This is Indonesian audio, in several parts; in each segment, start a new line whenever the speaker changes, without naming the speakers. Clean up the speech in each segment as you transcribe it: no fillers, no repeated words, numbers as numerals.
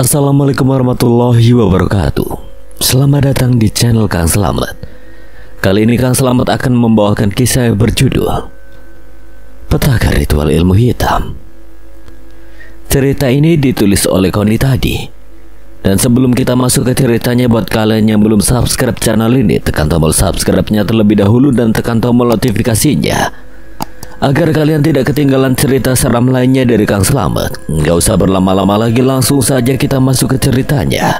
Assalamualaikum warahmatullahi wabarakatuh. Selamat datang di channel Kang Slamet. Kali ini Kang Slamet akan membawakan kisah yang berjudul Petaka Ritual Ilmu Hitam. Cerita ini ditulis oleh Koni tadi. Dan sebelum kita masuk ke ceritanya, buat kalian yang belum subscribe channel ini, tekan tombol subscribe-nya terlebih dahulu dan tekan tombol notifikasinya agar kalian tidak ketinggalan cerita seram lainnya dari Kang Slamet. Nggak usah berlama-lama lagi, langsung saja kita masuk ke ceritanya.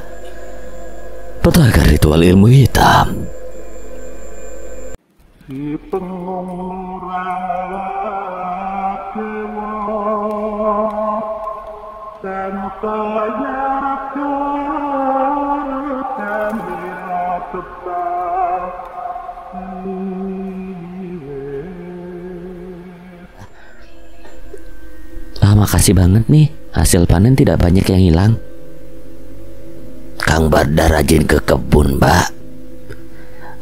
Petaka Ritual Ilmu Hitam.
Si pengurang dan
makasih banget nih, hasil panen tidak banyak yang hilang.
Kang Barda rajin ke kebun, Mbak.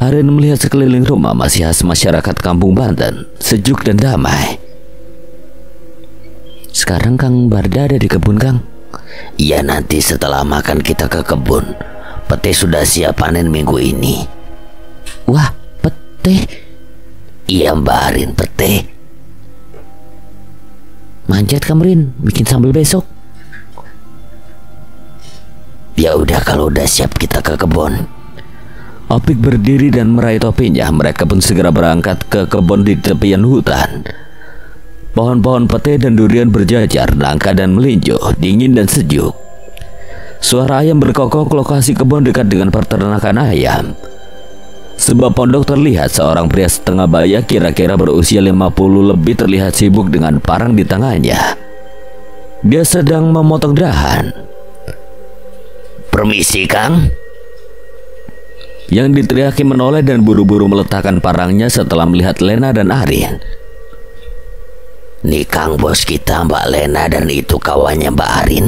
Arin melihat sekeliling rumah masih khas masyarakat kampung Banten, sejuk dan damai. Sekarang Kang Barda ada di kebun, Kang?
Iya, nanti setelah makan kita ke kebun. Pete sudah siap panen minggu ini.
Wah, pete?
Iya, Mbak Arin, pete.
Manjat Kamrin, bikin sambal besok.
Ya udah, kalau udah siap kita ke kebun.
Opik berdiri dan meraih topinya. Mereka pun segera berangkat ke kebun di tepian hutan. Pohon-pohon pete dan durian berjajar, langka dan melinjo, dingin dan sejuk. Suara ayam berkokok lokasi kebun dekat dengan peternakan ayam. Sebuah pondok terlihat seorang pria setengah baya kira-kira berusia 50 lebih terlihat sibuk dengan parang di tangannya. Dia sedang memotong dahan.
Permisi, Kang.
Yang diteriaki menoleh dan buru-buru meletakkan parangnya setelah melihat Lena dan Arin.
Nih Kang, bos kita Mbak Lena dan itu kawannya Mbak Arin.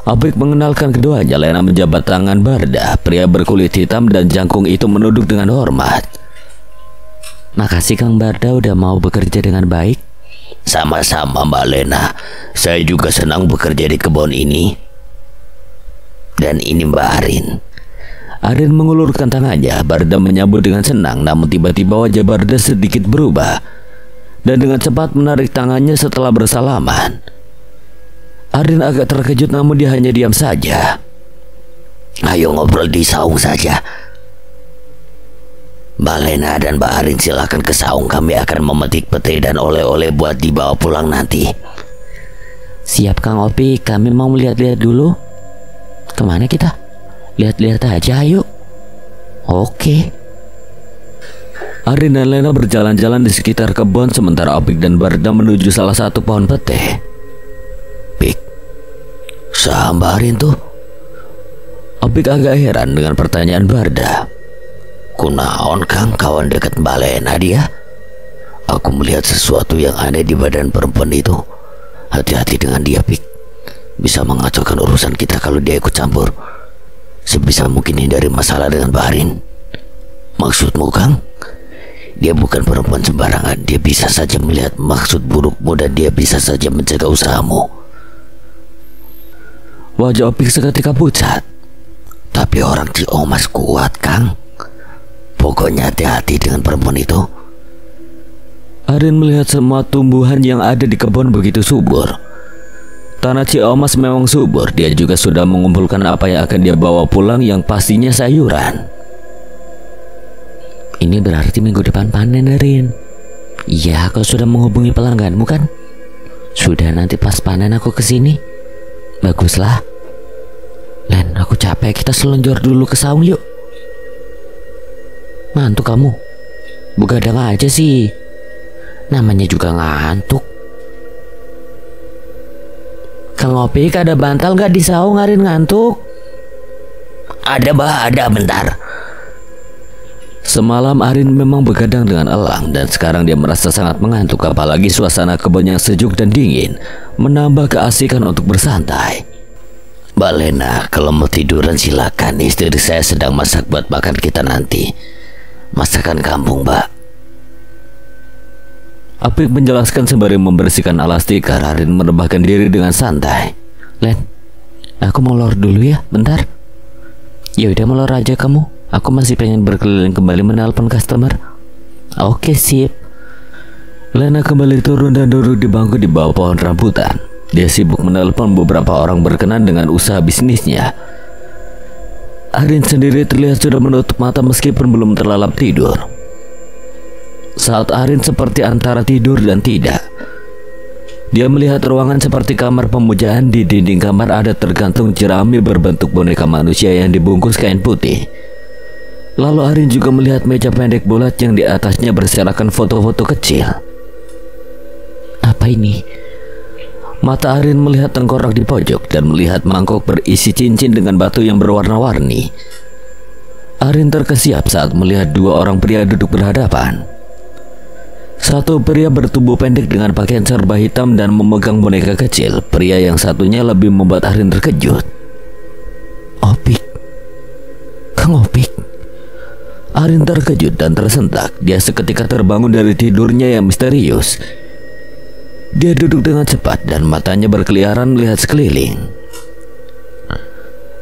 Opik mengenalkan keduanya. Lena menjabat tangan Barda. Pria berkulit hitam dan jangkung itu menunduk dengan hormat. Makasih Kang Barda udah mau bekerja dengan baik.
Sama-sama Mbak Lena. Saya juga senang bekerja di kebun ini. Dan ini Mbak Arin.
Arin mengulurkan tangannya. Barda menyambut dengan senang. Namun tiba-tiba wajah Barda sedikit berubah dan dengan cepat menarik tangannya setelah bersalaman. Arin agak terkejut, namun dia hanya diam saja.
Ayo ngobrol di saung saja. Mbak Lena dan Mbak Arin silakan ke saung. Kami akan memetik pete dan oleh-oleh buat dibawa pulang nanti.
Siap Kang Opi, kami mau melihat-lihat dulu. Kemana kita? Lihat-lihat aja ayo. Oke. Arin dan Lena berjalan-jalan di sekitar kebun sementara Opik dan Barda menuju salah satu pohon pete.
Pik, sah Mbak Arin tuh?
Opik agak heran dengan pertanyaan Barda.
Kunaon Kang, kawan dekat Mbak Lena dia? Aku melihat sesuatu yang aneh di badan perempuan itu. Hati-hati dengan dia, Pik. Bisa mengacaukan urusan kita kalau dia ikut campur. Sebisa mungkin hindari masalah dengan Mbak Arin. Maksudmu Kang? Dia bukan perempuan sembarangan. Dia bisa saja melihat maksud burukmu dan dia bisa saja menjaga usahamu.
Wajah Opik seketika pucat.
Tapi orang Ciomas kuat Kang. Pokoknya hati-hati dengan perempuan itu.
Arin melihat semua tumbuhan yang ada di kebun begitu subur. Tanah Ciomas memang subur. Dia juga sudah mengumpulkan apa yang akan dia bawa pulang, yang pastinya sayuran. Ini berarti minggu depan panen, Arin. Iya, kau sudah menghubungi pelangganmu kan? Sudah, nanti pas panen aku kesini. Baguslah. Len, aku capek. Kita selonjor dulu ke saung yuk. Ngantuk kamu? Begadang aja sih. Namanya juga ngantuk. Kang Opik, ada bantal gak di saung? Arin ngantuk.
Ada bah, ada, bentar.
Semalam Arin memang begadang dengan elang dan sekarang dia merasa sangat mengantuk, apalagi suasana kebun yang sejuk dan dingin menambah keasikan untuk bersantai.
Mbak Lena, kalau mau tiduran silakan. Istri saya sedang masak buat makan kita nanti. Masakan kampung, Mbak.
Apik menjelaskan sembari membersihkan alas tikar. Arin merebahkan diri dengan santai. Len, Aku mau lor dulu ya, bentar. Ya udah melor aja kamu. Aku masih pengen berkeliling kembali menelpon customer. Oke, sip. Lena kembali turun dan duduk di bangku di bawah pohon rambutan. Dia sibuk menelpon beberapa orang berkenan dengan usaha bisnisnya. Arin sendiri terlihat sudah menutup mata meskipun belum terlalap tidur. Saat Arin seperti antara tidur dan tidak, dia melihat ruangan seperti kamar pemujaan. Di dinding kamar ada tergantung jerami berbentuk boneka manusia yang dibungkus kain putih. Lalu Arin juga melihat meja pendek bulat yang di atasnya berserakan foto-foto kecil. Apa ini? Mata Arin melihat tengkorak di pojok dan melihat mangkok berisi cincin dengan batu yang berwarna-warni. Arin terkesiap saat melihat dua orang pria duduk berhadapan. Satu pria bertubuh pendek dengan pakaian serba hitam dan memegang boneka kecil. Pria yang satunya lebih membuat Arin terkejut. Opik. Kang Opik. Arin terkejut dan tersentak. Dia seketika terbangun dari tidurnya yang misterius. Dia duduk dengan cepat dan matanya berkeliaran melihat sekeliling.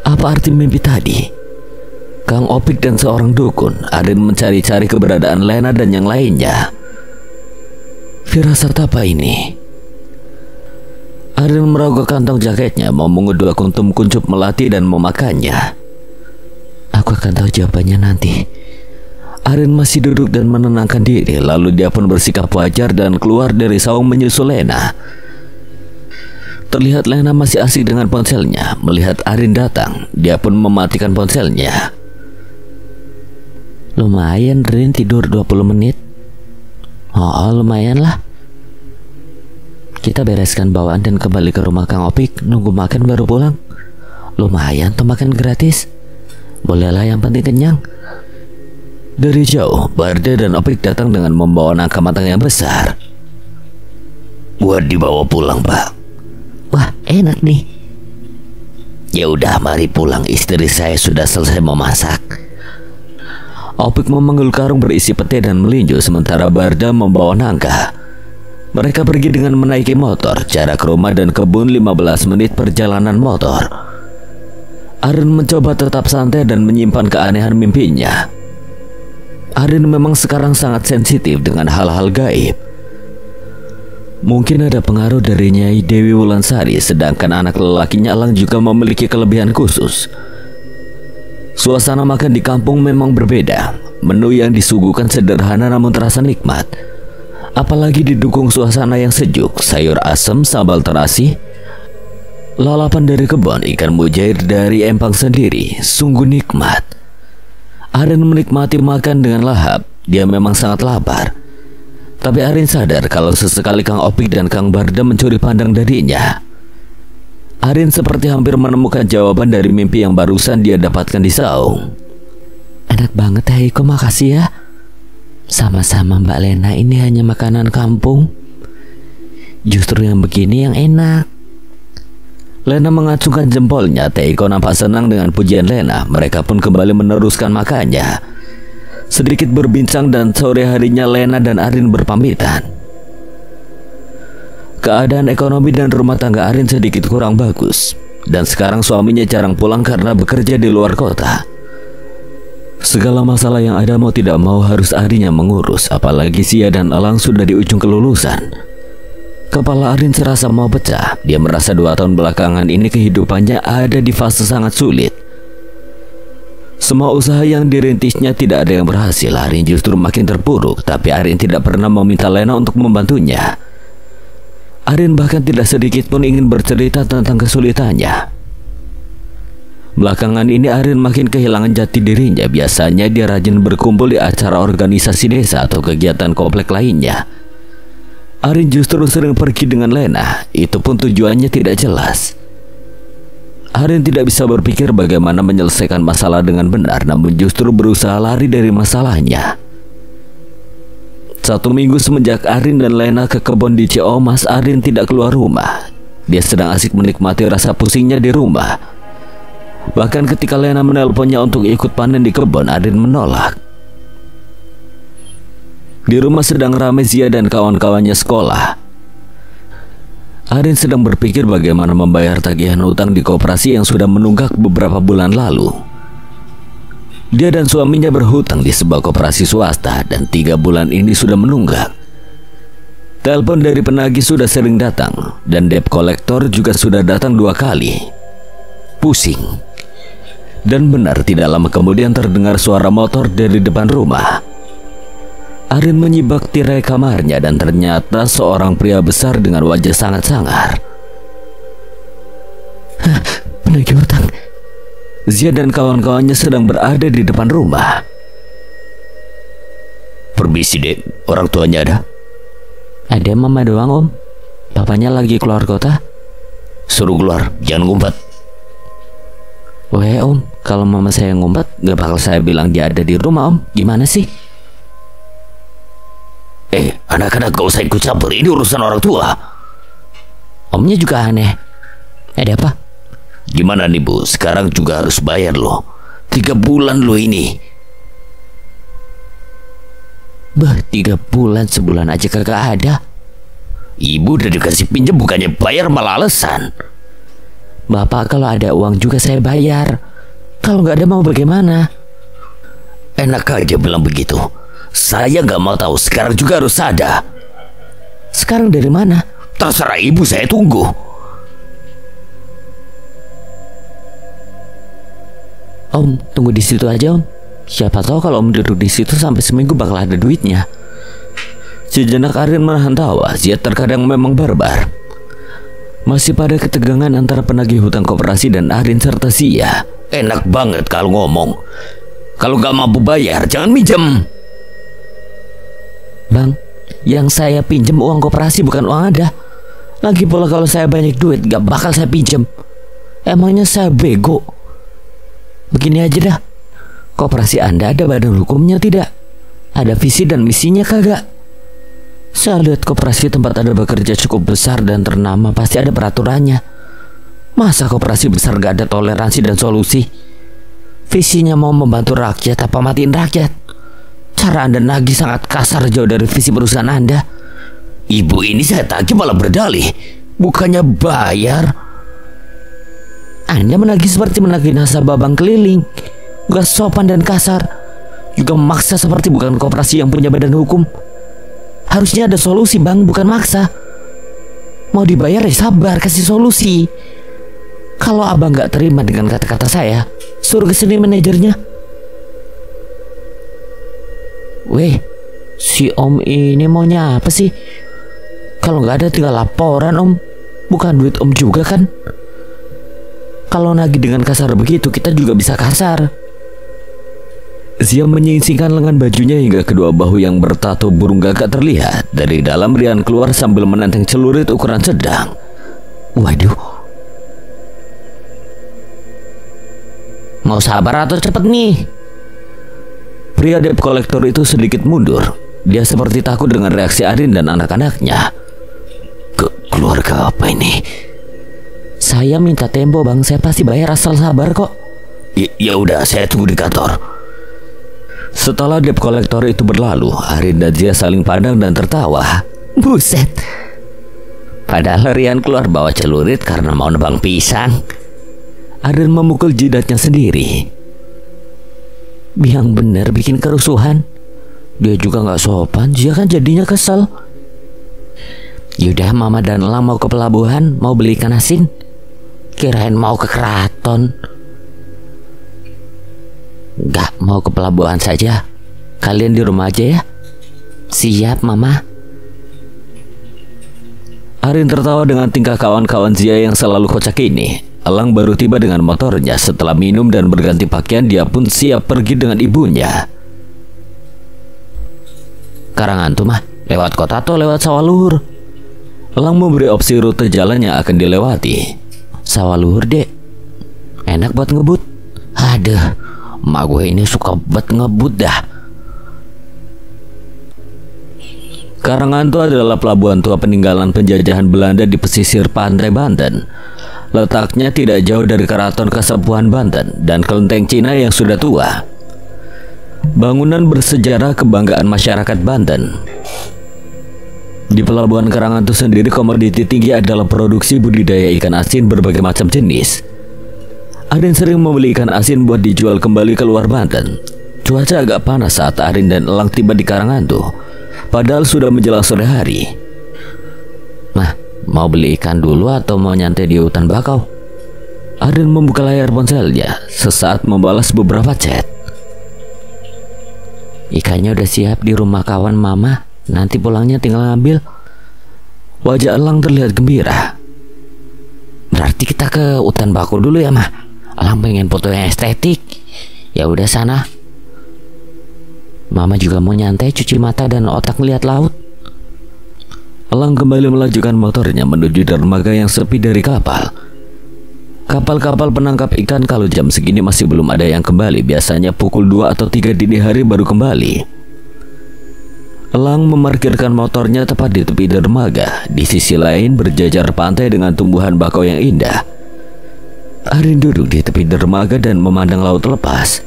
Apa arti mimpi tadi? Kang Opik dan seorang dukun. Arin mencari-cari keberadaan Lena dan yang lainnya. Firasat apa ini? Arin merogoh kantong jaketnya, memungut dua kuntum kuncup melati dan memakannya. Aku akan tahu jawabannya nanti. Arin masih duduk dan menenangkan diri. Lalu dia pun bersikap wajar dan keluar dari saung menyusul Lena. Terlihat Lena masih asik dengan ponselnya. Melihat Arin datang, dia pun mematikan ponselnya. Lumayan Rin, tidur 20 menit. Oh, lumayan lah. Kita bereskan bawaan dan kembali ke rumah Kang Opik. Nunggu makan baru pulang. Lumayan tuh makan gratis. Bolehlah, yang penting kenyang. Dari jauh, Barda dan Opik datang dengan membawa nangka matang yang besar.
Buat dibawa pulang, Pak.
Wah, enak nih.
Ya udah, mari pulang. Istri saya sudah selesai memasak.
Opik memanggul karung berisi pete dan melinju, sementara Barda membawa nangka. Mereka pergi dengan menaiki motor. Jarak rumah dan kebun 15 menit perjalanan motor. Arin mencoba tetap santai dan menyimpan keanehan mimpinya. Arin memang sekarang sangat sensitif dengan hal-hal gaib. Mungkin ada pengaruh dari Nyai Dewi Wulansari, sedangkan anak lelakinya Elang juga memiliki kelebihan khusus. Suasana makan di kampung memang berbeda. Menu yang disuguhkan sederhana namun terasa nikmat. Apalagi didukung suasana yang sejuk, sayur asem, sambal terasi, lalapan dari kebun, ikan mujair dari empang sendiri. Sungguh nikmat. Arin menikmati makan dengan lahap. Dia memang sangat lapar. Tapi Arin sadar kalau sesekali Kang Opik dan Kang Barda mencuri pandang darinya. Arin seperti hampir menemukan jawaban dari mimpi yang barusan dia dapatkan di saung. Enak banget ya Iko, makasih ya. Sama-sama Mbak Lena, ini hanya makanan kampung. Justru yang begini yang enak. Lena mengacungkan jempolnya. Teiko nampak senang dengan pujian Lena. Mereka pun kembali meneruskan makannya. Sedikit berbincang dan sore harinya Lena dan Arin berpamitan. Keadaan ekonomi dan rumah tangga Arin sedikit kurang bagus. Dan sekarang suaminya jarang pulang karena bekerja di luar kota. Segala masalah yang ada mau tidak mau harus Arin yang mengurus. Apalagi Sia dan Elang sudah di ujung kelulusan. Kepala Arin serasa mau pecah. Dia merasa 2 tahun belakangan ini kehidupannya ada di fase sangat sulit. Semua usaha yang dirintisnya tidak ada yang berhasil. Arin justru makin terpuruk. Tapi Arin tidak pernah meminta Lena untuk membantunya. Arin bahkan tidak sedikit pun ingin bercerita tentang kesulitannya. Belakangan ini Arin makin kehilangan jati dirinya. Biasanya dia rajin berkumpul di acara organisasi desa atau kegiatan komplek lainnya. Arin justru sering pergi dengan Lena. Itu pun tujuannya tidak jelas. Arin tidak bisa berpikir bagaimana menyelesaikan masalah dengan benar, namun justru berusaha lari dari masalahnya. 1 minggu semenjak Arin dan Lena ke kebun di Ciomas, Arin tidak keluar rumah. Dia sedang asik menikmati rasa pusingnya di rumah. Bahkan ketika Lena menelponnya untuk ikut panen di kebun, Arin menolak. Di rumah sedang ramai Zia dan kawan-kawannya sekolah. Arin sedang berpikir bagaimana membayar tagihan hutang di koperasi yang sudah menunggak beberapa bulan lalu. Dia dan suaminya berhutang di sebuah koperasi swasta dan 3 bulan ini sudah menunggak. Telepon dari penagih sudah sering datang dan debt collector juga sudah datang 2 kali. Pusing. Dan benar tidak lama kemudian terdengar suara motor dari depan rumah. Arin menyibak tirai kamarnya dan ternyata seorang pria besar dengan wajah sangat sangar. Penagih hutang. Zia dan kawan-kawannya sedang berada di depan rumah.
Permisi dek, orang tuanya ada?
Ada mama doang om. Papanya lagi keluar kota.
Suruh keluar, jangan ngumpet.
Weh om, kalau mama saya ngumpet gak bakal saya bilang dia ada di rumah om. Gimana sih?
Anak-anak gak usah ikut campur, ini urusan orang tua.
Omnya juga aneh. Ada apa?
Gimana nih bu, sekarang juga harus bayar loh. 3 bulan loh ini.
Bah, 3 bulan, sebulan aja kagak ada.
Ibu udah dikasih pinjam bukannya bayar malah alasan.
Bapak kalau ada uang juga saya bayar. Kalau nggak ada mau bagaimana?
Enak aja bilang begitu. Saya nggak mau tahu, sekarang juga harus ada.
Sekarang dari mana?
Terserah ibu, saya tunggu.
Om, tunggu di situ aja om. Siapa tahu kalau om duduk di situ sampai seminggu bakal ada duitnya. Sejenak Arin menahan tawa. Zia terkadang memang barbar. Masih pada ketegangan antara penagih hutang koperasi dan Arin serta Zia.
Enak banget kalau ngomong. Kalau nggak mampu bayar, jangan minjem.
Bang, yang saya pinjem uang koperasi bukan uang Anda. Lagi pula kalau saya banyak duit gak bakal saya pinjem. Emangnya saya bego? Begini aja dah. Koperasi Anda ada badan hukumnya tidak? Ada visi dan misinya kagak? Saya lihat koperasi tempat Anda bekerja cukup besar dan ternama, pasti ada peraturannya. Masa koperasi besar gak ada toleransi dan solusi? Visinya mau membantu rakyat apa matiin rakyat? Cara Anda nagih sangat kasar, jauh dari visi perusahaan Anda.
Ibu ini saya tagih malah berdalih, bukannya bayar.
Anda menagih seperti menagih nasabah bank keliling. Gak sopan dan kasar. Juga memaksa seperti bukan koperasi yang punya badan hukum. Harusnya ada solusi bang, bukan maksa. Mau dibayar ya sabar, kasih solusi. Kalau abang gak terima dengan kata-kata saya, suruh ke sini manajernya. Weh, si om ini maunya apa sih? Kalau gak ada tinggal laporan om. Bukan duit om juga kan? Kalau nagih dengan kasar begitu, kita juga bisa kasar. Zia menyingsingkan lengan bajunya hingga kedua bahu yang bertato burung gagak terlihat. Dari dalam Rian keluar sambil menenteng celurit ukuran sedang. Waduh. Mau sabar atau cepet nih? Pria debt collector itu sedikit mundur. Dia seperti takut dengan reaksi Arin dan anak-anaknya.
Keluarga apa ini?
Saya minta tempo bang, saya pasti bayar asal sabar kok.
Ya udah, saya tunggu di kantor.
Setelah debt collector itu berlalu, Arin dan Zia saling pandang dan tertawa. Buset. Padahal Rian keluar bawa celurit karena mau nebang pisang. Arin memukul jidatnya sendiri. Biang bener bikin kerusuhan. Dia juga gak sopan, Zia kan jadinya kesel. Yaudah, Mama dan Elang mau ke pelabuhan, mau beli ikan asin. Kirain mau ke keraton. Gak, mau ke pelabuhan saja. Kalian di rumah aja ya. Siap Mama. Arin tertawa dengan tingkah kawan-kawan Zia yang selalu kocak ini. Elang baru tiba dengan motornya. Setelah minum dan berganti pakaian, dia pun siap pergi dengan ibunya. Karangantu mah, lewat kota atau lewat sawah luhur? Elang memberi opsi rute jalan yang akan dilewati. Sawah luhur dek, enak buat ngebut. Aduh, emak gue ini suka buat ngebut dah. Karangantu adalah pelabuhan tua peninggalan penjajahan Belanda di pesisir pantai Banten. Letaknya tidak jauh dari Keraton Kasepuhan Banten dan kelenteng Cina yang sudah tua. Bangunan bersejarah kebanggaan masyarakat Banten. Di Pelabuhan Karangantu sendiri komoditi tinggi adalah produksi budidaya ikan asin berbagai macam jenis. Arin sering membeli ikan asin buat dijual kembali ke luar Banten. Cuaca agak panas saat Arin dan Elang tiba di Karangantu, padahal sudah menjelang sore hari.
Mah, mau beli ikan dulu atau mau nyantai di hutan bakau?
Arin membuka layar ponselnya sesaat membalas beberapa chat.
Ikannya udah siap di rumah kawan mama, nanti pulangnya tinggal ngambil.
Wajah Elang terlihat gembira.
Berarti kita ke hutan bakau dulu ya mah. Elang pengen foto yang estetik. Ya udah sana. Mama juga mau nyantai, cuci mata dan otak melihat laut.
Elang kembali melajukan motornya menuju dermaga yang sepi dari kapal. Kapal-kapal penangkap ikan kalau jam segini masih belum ada yang kembali. Biasanya pukul 2 atau 3 dini hari baru kembali. Elang memarkirkan motornya tepat di tepi dermaga. Di sisi lain berjajar pantai dengan tumbuhan bakau yang indah. Arin duduk di tepi dermaga dan memandang laut lepas.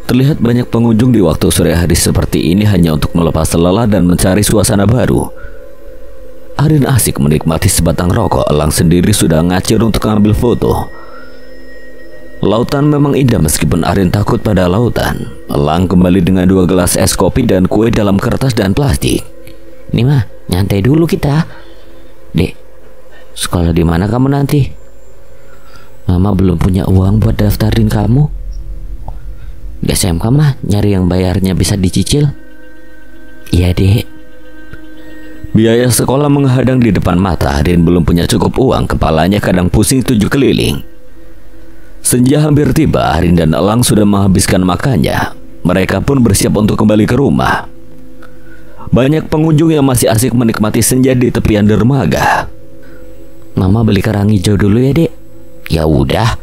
Terlihat banyak pengunjung di waktu sore hari seperti ini hanya untuk melepas lelah dan mencari suasana baru. Arin asik menikmati sebatang rokok. Elang sendiri sudah ngacir untuk mengambil foto. Lautan memang indah meskipun Arin takut pada lautan. Elang kembali dengan 2 gelas es kopi dan kue dalam kertas dan plastik.
Nih mah, nyantai dulu kita. Dek, sekolah di mana kamu nanti? Mama belum punya uang buat daftarin kamu. Di SMK mah nyari yang bayarnya bisa dicicil. Iya dek.
Biaya sekolah menghadang di depan mata. Arin belum punya cukup uang. Kepalanya kadang pusing 7 keliling. Senja hampir tiba. Arin dan Elang sudah menghabiskan makannya. Mereka pun bersiap untuk kembali ke rumah. Banyak pengunjung yang masih asik menikmati senja di tepian dermaga.
Mama beli kerang hijau dulu ya dek. Ya udah.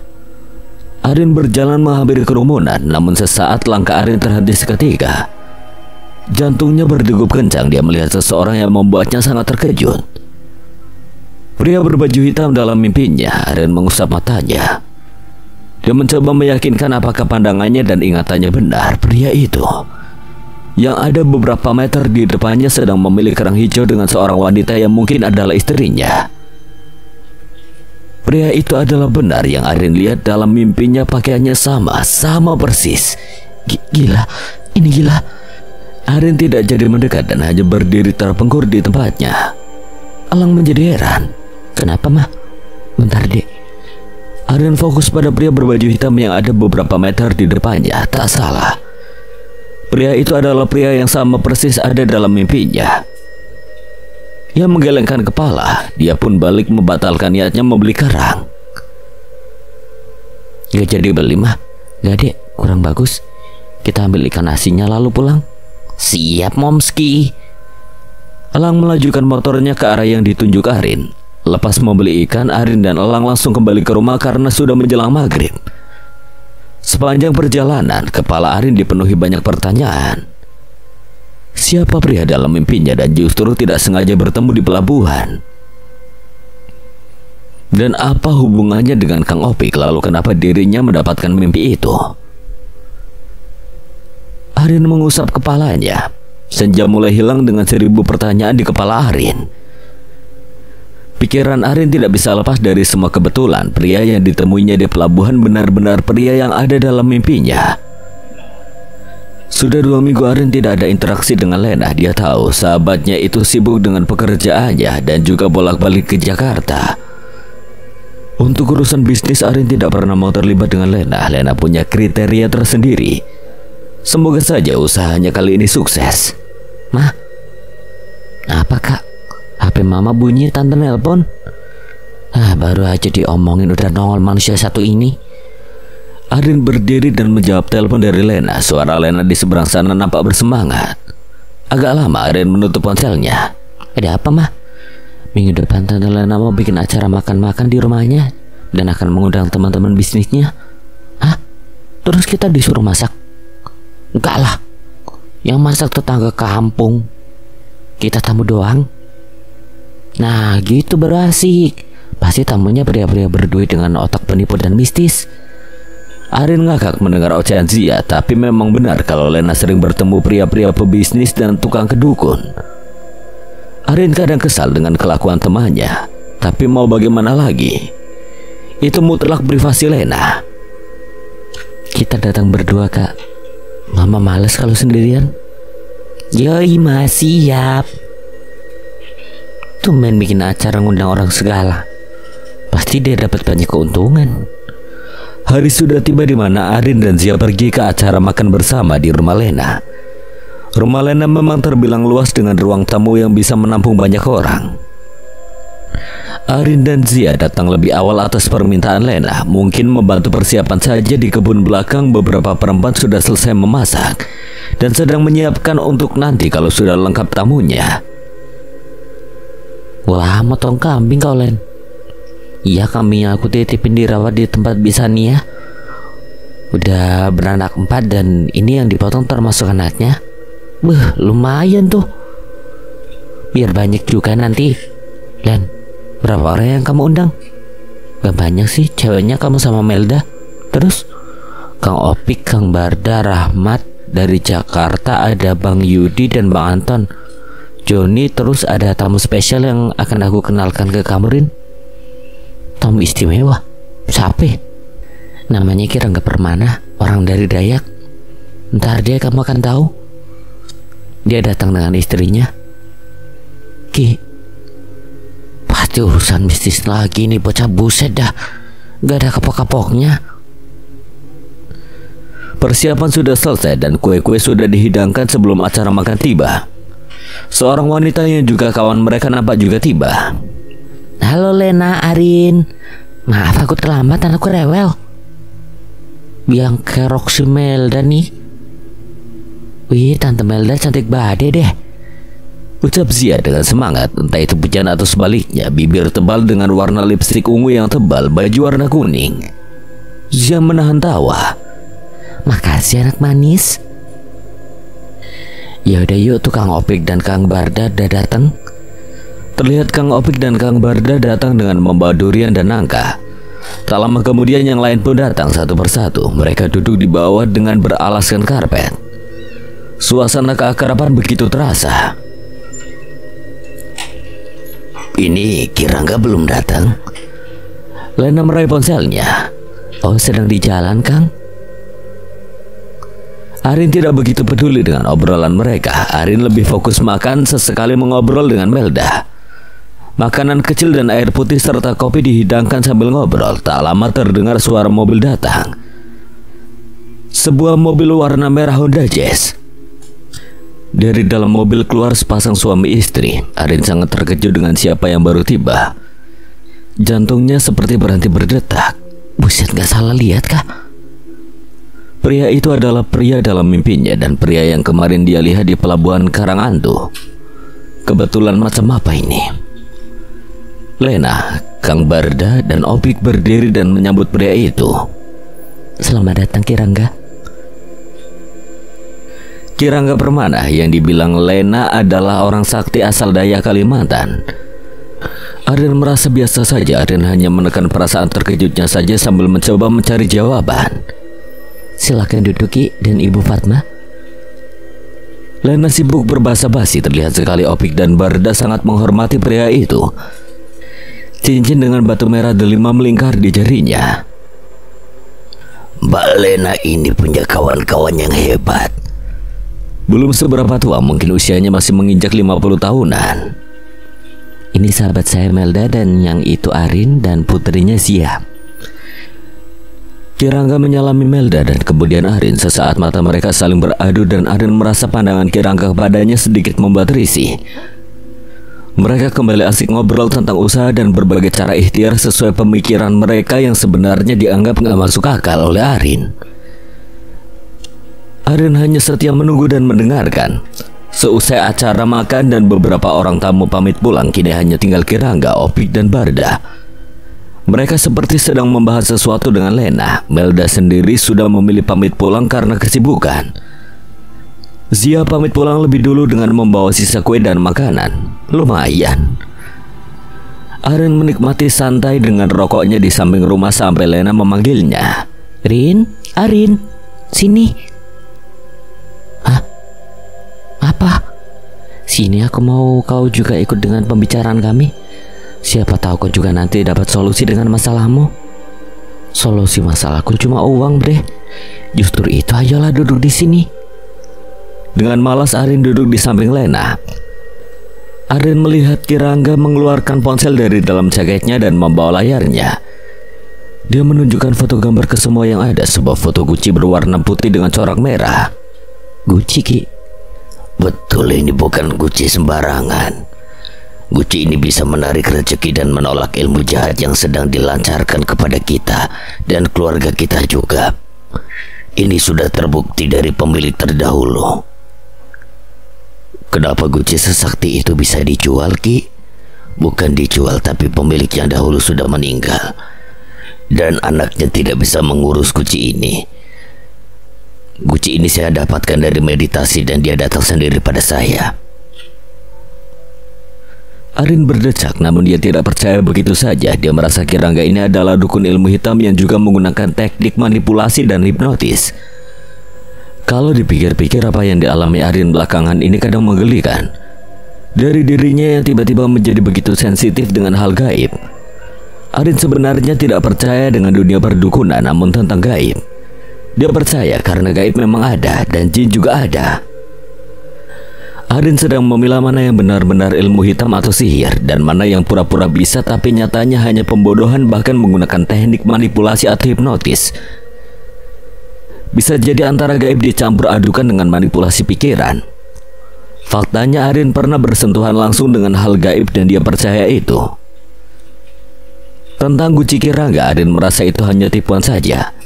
Arin berjalan menghampiri kerumunan, namun sesaat langkah Arin terhenti seketika. Jantungnya berdegup kencang. Dia melihat seseorang yang membuatnya sangat terkejut. Pria berbaju hitam dalam mimpinya. Arin mengusap matanya. Dia mencoba meyakinkan apakah pandangannya dan ingatannya benar. Pria itu yang ada beberapa meter di depannya sedang memilih kerang hijau dengan seorang wanita yang mungkin adalah istrinya. Pria itu adalah benar yang Arin lihat dalam mimpinya. Pakaiannya sama persis. Gila, ini gila. Arin tidak jadi mendekat dan hanya berdiri terpengkur di tempatnya. Elang menjadi heran.
Kenapa mah? Bentar dek.
Arin fokus pada pria berbaju hitam yang ada beberapa meter di depannya. Tak salah, pria itu adalah pria yang sama persis ada dalam mimpinya. Ia menggelengkan kepala. Dia pun balik membatalkan niatnya membeli kerang.
Gak jadi beli mah. Gak dek, kurang bagus. Kita ambil ikan asinnya lalu pulang. Siap momski.
Elang melajukan motornya ke arah yang ditunjuk Arin. Lepas membeli ikan, Arin dan Elang langsung kembali ke rumah karena sudah menjelang maghrib. Sepanjang perjalanan, kepala Arin dipenuhi banyak pertanyaan. Siapa pria dalam mimpinya dan justru tidak sengaja bertemu di pelabuhan? Dan apa hubungannya dengan Kang Opik? Lalu kenapa dirinya mendapatkan mimpi itu? Arin mengusap kepalanya. Senja mulai hilang dengan 1000 pertanyaan di kepala Arin. Pikiran Arin tidak bisa lepas dari semua kebetulan. Pria yang ditemuinya di pelabuhan benar-benar pria yang ada dalam mimpinya. Sudah 2 minggu Arin tidak ada interaksi dengan Lena. Dia tahu sahabatnya itu sibuk dengan pekerjaannya dan juga bolak-balik ke Jakarta. Untuk urusan bisnis, Arin tidak pernah mau terlibat dengan Lena. Lena punya kriteria tersendiri. Semoga saja usahanya kali ini sukses.
Mah, apa kak? HP mama bunyi, tante nelpon. Baru aja diomongin udah nongol manusia satu ini.
Arin berdiri dan menjawab telepon dari Lena. Suara Lena di seberang sana nampak bersemangat. Agak lama Arin menutup ponselnya.
Ada apa mah? Minggu depan tante Lena mau bikin acara makan-makan di rumahnya dan akan mengundang teman-teman bisnisnya. Hah? Terus kita disuruh masak? Enggak lah. Yang masak tetangga kampung. Kita tamu doang. Nah gitu baru asik. Pasti tamunya pria-pria berduit dengan otak penipu dan mistis.
Arin ngakak mendengar ocehan Zia. Tapi memang benar kalau Lena sering bertemu pria-pria pebisnis dan tukang kedukun. Arin kadang kesal dengan kelakuan temannya, tapi mau bagaimana lagi? Itu mutlak privasi Lena.
Kita datang berdua, Kak. Mama males kalau sendirian. Yoi, masih siap. Tumben bikin acara ngundang orang segala. Pasti dia dapat banyak keuntungan.
Hari sudah tiba di mana Arin dan Zia pergi ke acara makan bersama di rumah Lena. Rumah Lena memang terbilang luas dengan ruang tamu yang bisa menampung banyak orang. Arin dan Zia datang lebih awal atas permintaan Lena. Mungkin membantu persiapan saja. Di kebun belakang beberapa perempuan sudah selesai memasak dan sedang menyiapkan untuk nanti kalau sudah lengkap tamunya.
Wah, motong kambing kau, Len. Iya, kambingnya aku titipin dirawat di tempat Bisania. Udah beranak 4 dan ini yang dipotong termasuk anaknya. Lumayan tuh. Biar banyak juga nanti. Len, berapa orang yang kamu undang? Gak banyak sih, ceweknya kamu sama Melda. Terus Kang Opik, Kang Barda, Rahmat. Dari Jakarta ada Bang Yudi dan Bang Anton, Joni. Terus ada tamu spesial yang akan aku kenalkan ke kamu, Rin. Tamu istimewa? Siapa? Namanya Kirangga Permana, orang dari Dayak. Ntar dia kamu akan tahu. Dia datang dengan istrinya. Ki, pasti urusan bisnis lagi nih bocah, buset dah. Gak ada kapok-kapoknya.
Persiapan sudah selesai dan kue-kue sudah dihidangkan sebelum acara makan tiba. Seorang wanita yang juga kawan mereka nampak juga tiba.
Halo Lena, Arin. Maaf aku terlambat, anakku rewel. Yang kerok si Melda nih. Wih, Tante Melda cantik badai deh,
ucap Zia dengan semangat. Entah itu pujian atau sebaliknya, bibir tebal dengan warna lipstik ungu yang tebal, baju warna kuning. Zia menahan tawa.
Makasih anak manis. Ya udah yuk, tuh Kang Opik dan Kang Barda udah datang.
Terlihat Kang Opik dan Kang Barda datang dengan membawa durian dan nangka. Tak lama kemudian yang lain pun datang satu persatu. Mereka duduk di bawah dengan beralaskan karpet. Suasana keakraban begitu terasa.
Ini Kirangga belum datang?
Lena meraih ponselnya.
Oh, sedang di jalan, Kang.
Arin tidak begitu peduli dengan obrolan mereka. Arin lebih fokus makan, sesekali mengobrol dengan Melda. Makanan kecil dan air putih serta kopi dihidangkan sambil ngobrol. Tak lama terdengar suara mobil datang. Sebuah mobil warna merah Honda Jazz. Dari dalam mobil keluar sepasang suami istri. Arin sangat terkejut dengan siapa yang baru tiba. Jantungnya seperti berhenti berdetak.
Buset, gak salah lihat kah?
Pria itu adalah pria dalam mimpinya dan pria yang kemarin dia lihat di pelabuhan Karangantu. Kebetulan macam apa ini? Lena, Kang Barda, dan Opik berdiri dan menyambut pria itu.
Selamat datang Kirangga.
Kirangga Permana yang dibilang Lena adalah orang sakti asal Dayak Kalimantan. Arin merasa biasa saja. Arin hanya menekan perasaan terkejutnya saja sambil mencoba mencari jawaban.
Silakan duduk Ki dan Ibu Fatma.
Lena sibuk berbahasa basi. Terlihat sekali Opik dan Barda sangat menghormati pria itu. Cincin dengan batu merah delima melingkar di jarinya.
Mbak Lena ini punya kawan-kawan yang hebat.
Belum seberapa tua, mungkin usianya masih menginjak 50 tahunan.
Ini sahabat saya Melda dan yang itu Arin dan putrinya Zia.
Kirangga menyalami Melda dan kemudian Arin. Sesaat mata mereka saling beradu dan Arin merasa pandangan Kirangga kepadanya sedikit membuat risih. Mereka kembali asik ngobrol tentang usaha dan berbagai cara ikhtiar sesuai pemikiran mereka yang sebenarnya dianggap gak masuk akal oleh Arin. Arin hanya setia menunggu dan mendengarkan. Seusai acara makan dan beberapa orang tamu pamit pulang, kini hanya tinggal Kirangga, Opik, dan Barda. Mereka seperti sedang membahas sesuatu dengan Lena. Melda sendiri sudah memilih pamit pulang karena kesibukan. Zia pamit pulang lebih dulu dengan membawa sisa kue dan makanan. Lumayan. Arin menikmati santai dengan rokoknya di samping rumah sampai Lena memanggilnya.
Rin, Arin, sini. Hah? Apa?
Sini, aku mau kau juga ikut dengan pembicaraan kami. Siapa tahu kau juga nanti dapat solusi dengan masalahmu. Solusi masalahku cuma uang, bre. Justru itu, ayolah duduk di sini. Dengan malas Arin duduk di samping Lena. Arin melihat Kirangga mengeluarkan ponsel dari dalam jaketnya dan membawa layarnya. Dia menunjukkan foto gambar ke semua yang ada. Sebuah foto Gucci berwarna putih dengan corak merah. Gucci, Ki?
Betul, ini bukan Gucci sembarangan. Gucci ini bisa menarik rezeki dan menolak ilmu jahat yang sedang dilancarkan kepada kita dan keluarga kita juga. Ini sudah terbukti dari pemilik terdahulu. Kenapa Gucci sesakti itu bisa dijual, Ki? Bukan dijual, tapi pemilik yang dahulu sudah meninggal dan anaknya tidak bisa mengurus Gucci ini. Gucci ini saya dapatkan dari meditasi dan dia datang sendiri pada saya.
Arin berdecak, namun dia tidak percaya begitu saja. Dia merasa Kirangga ini adalah dukun ilmu hitam yang juga menggunakan teknik manipulasi dan hipnotis. Kalau dipikir-pikir, apa yang dialami Arin belakangan ini kadang menggelikan. Dari dirinya yang tiba-tiba menjadi begitu sensitif dengan hal gaib. Arin sebenarnya tidak percaya dengan dunia perdukunan, namun tentang gaib. Dia percaya karena gaib memang ada dan jin juga ada. Arin sedang memilah mana yang benar-benar ilmu hitam atau sihir dan mana yang pura-pura bisa tapi nyatanya hanya pembodohan, bahkan menggunakan teknik manipulasi atau hipnotis. Bisa jadi antara gaib dicampur adukan dengan manipulasi pikiran. Faktanya Arin pernah bersentuhan langsung dengan hal gaib dan dia percaya itu. Tentang Gucci Kirangga, Arin merasa itu hanya tipuan saja.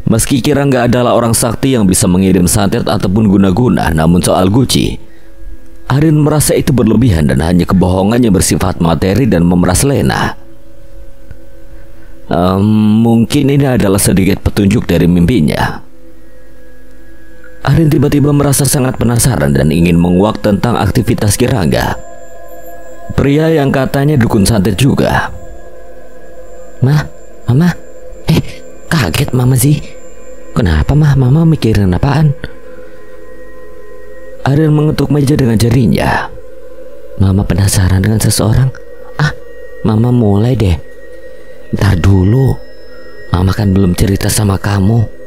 Meski Kirangga adalah orang sakti yang bisa mengirim santet ataupun guna-guna, namun soal Gucci, Arin merasa itu berlebihan dan hanya kebohongan yang bersifat materi dan memeras Lena. Mungkin ini adalah sedikit petunjuk dari mimpinya. Arin tiba-tiba merasa sangat penasaran dan ingin menguak tentang aktivitas Kirangga, pria yang katanya dukun santet juga. Mama, kaget Mama sih. Kenapa Mama mikirin apaan? Arin mengetuk meja dengan jarinya. Mama penasaran dengan seseorang. Mama mulai deh. Ntar dulu, Mama kan belum cerita sama kamu.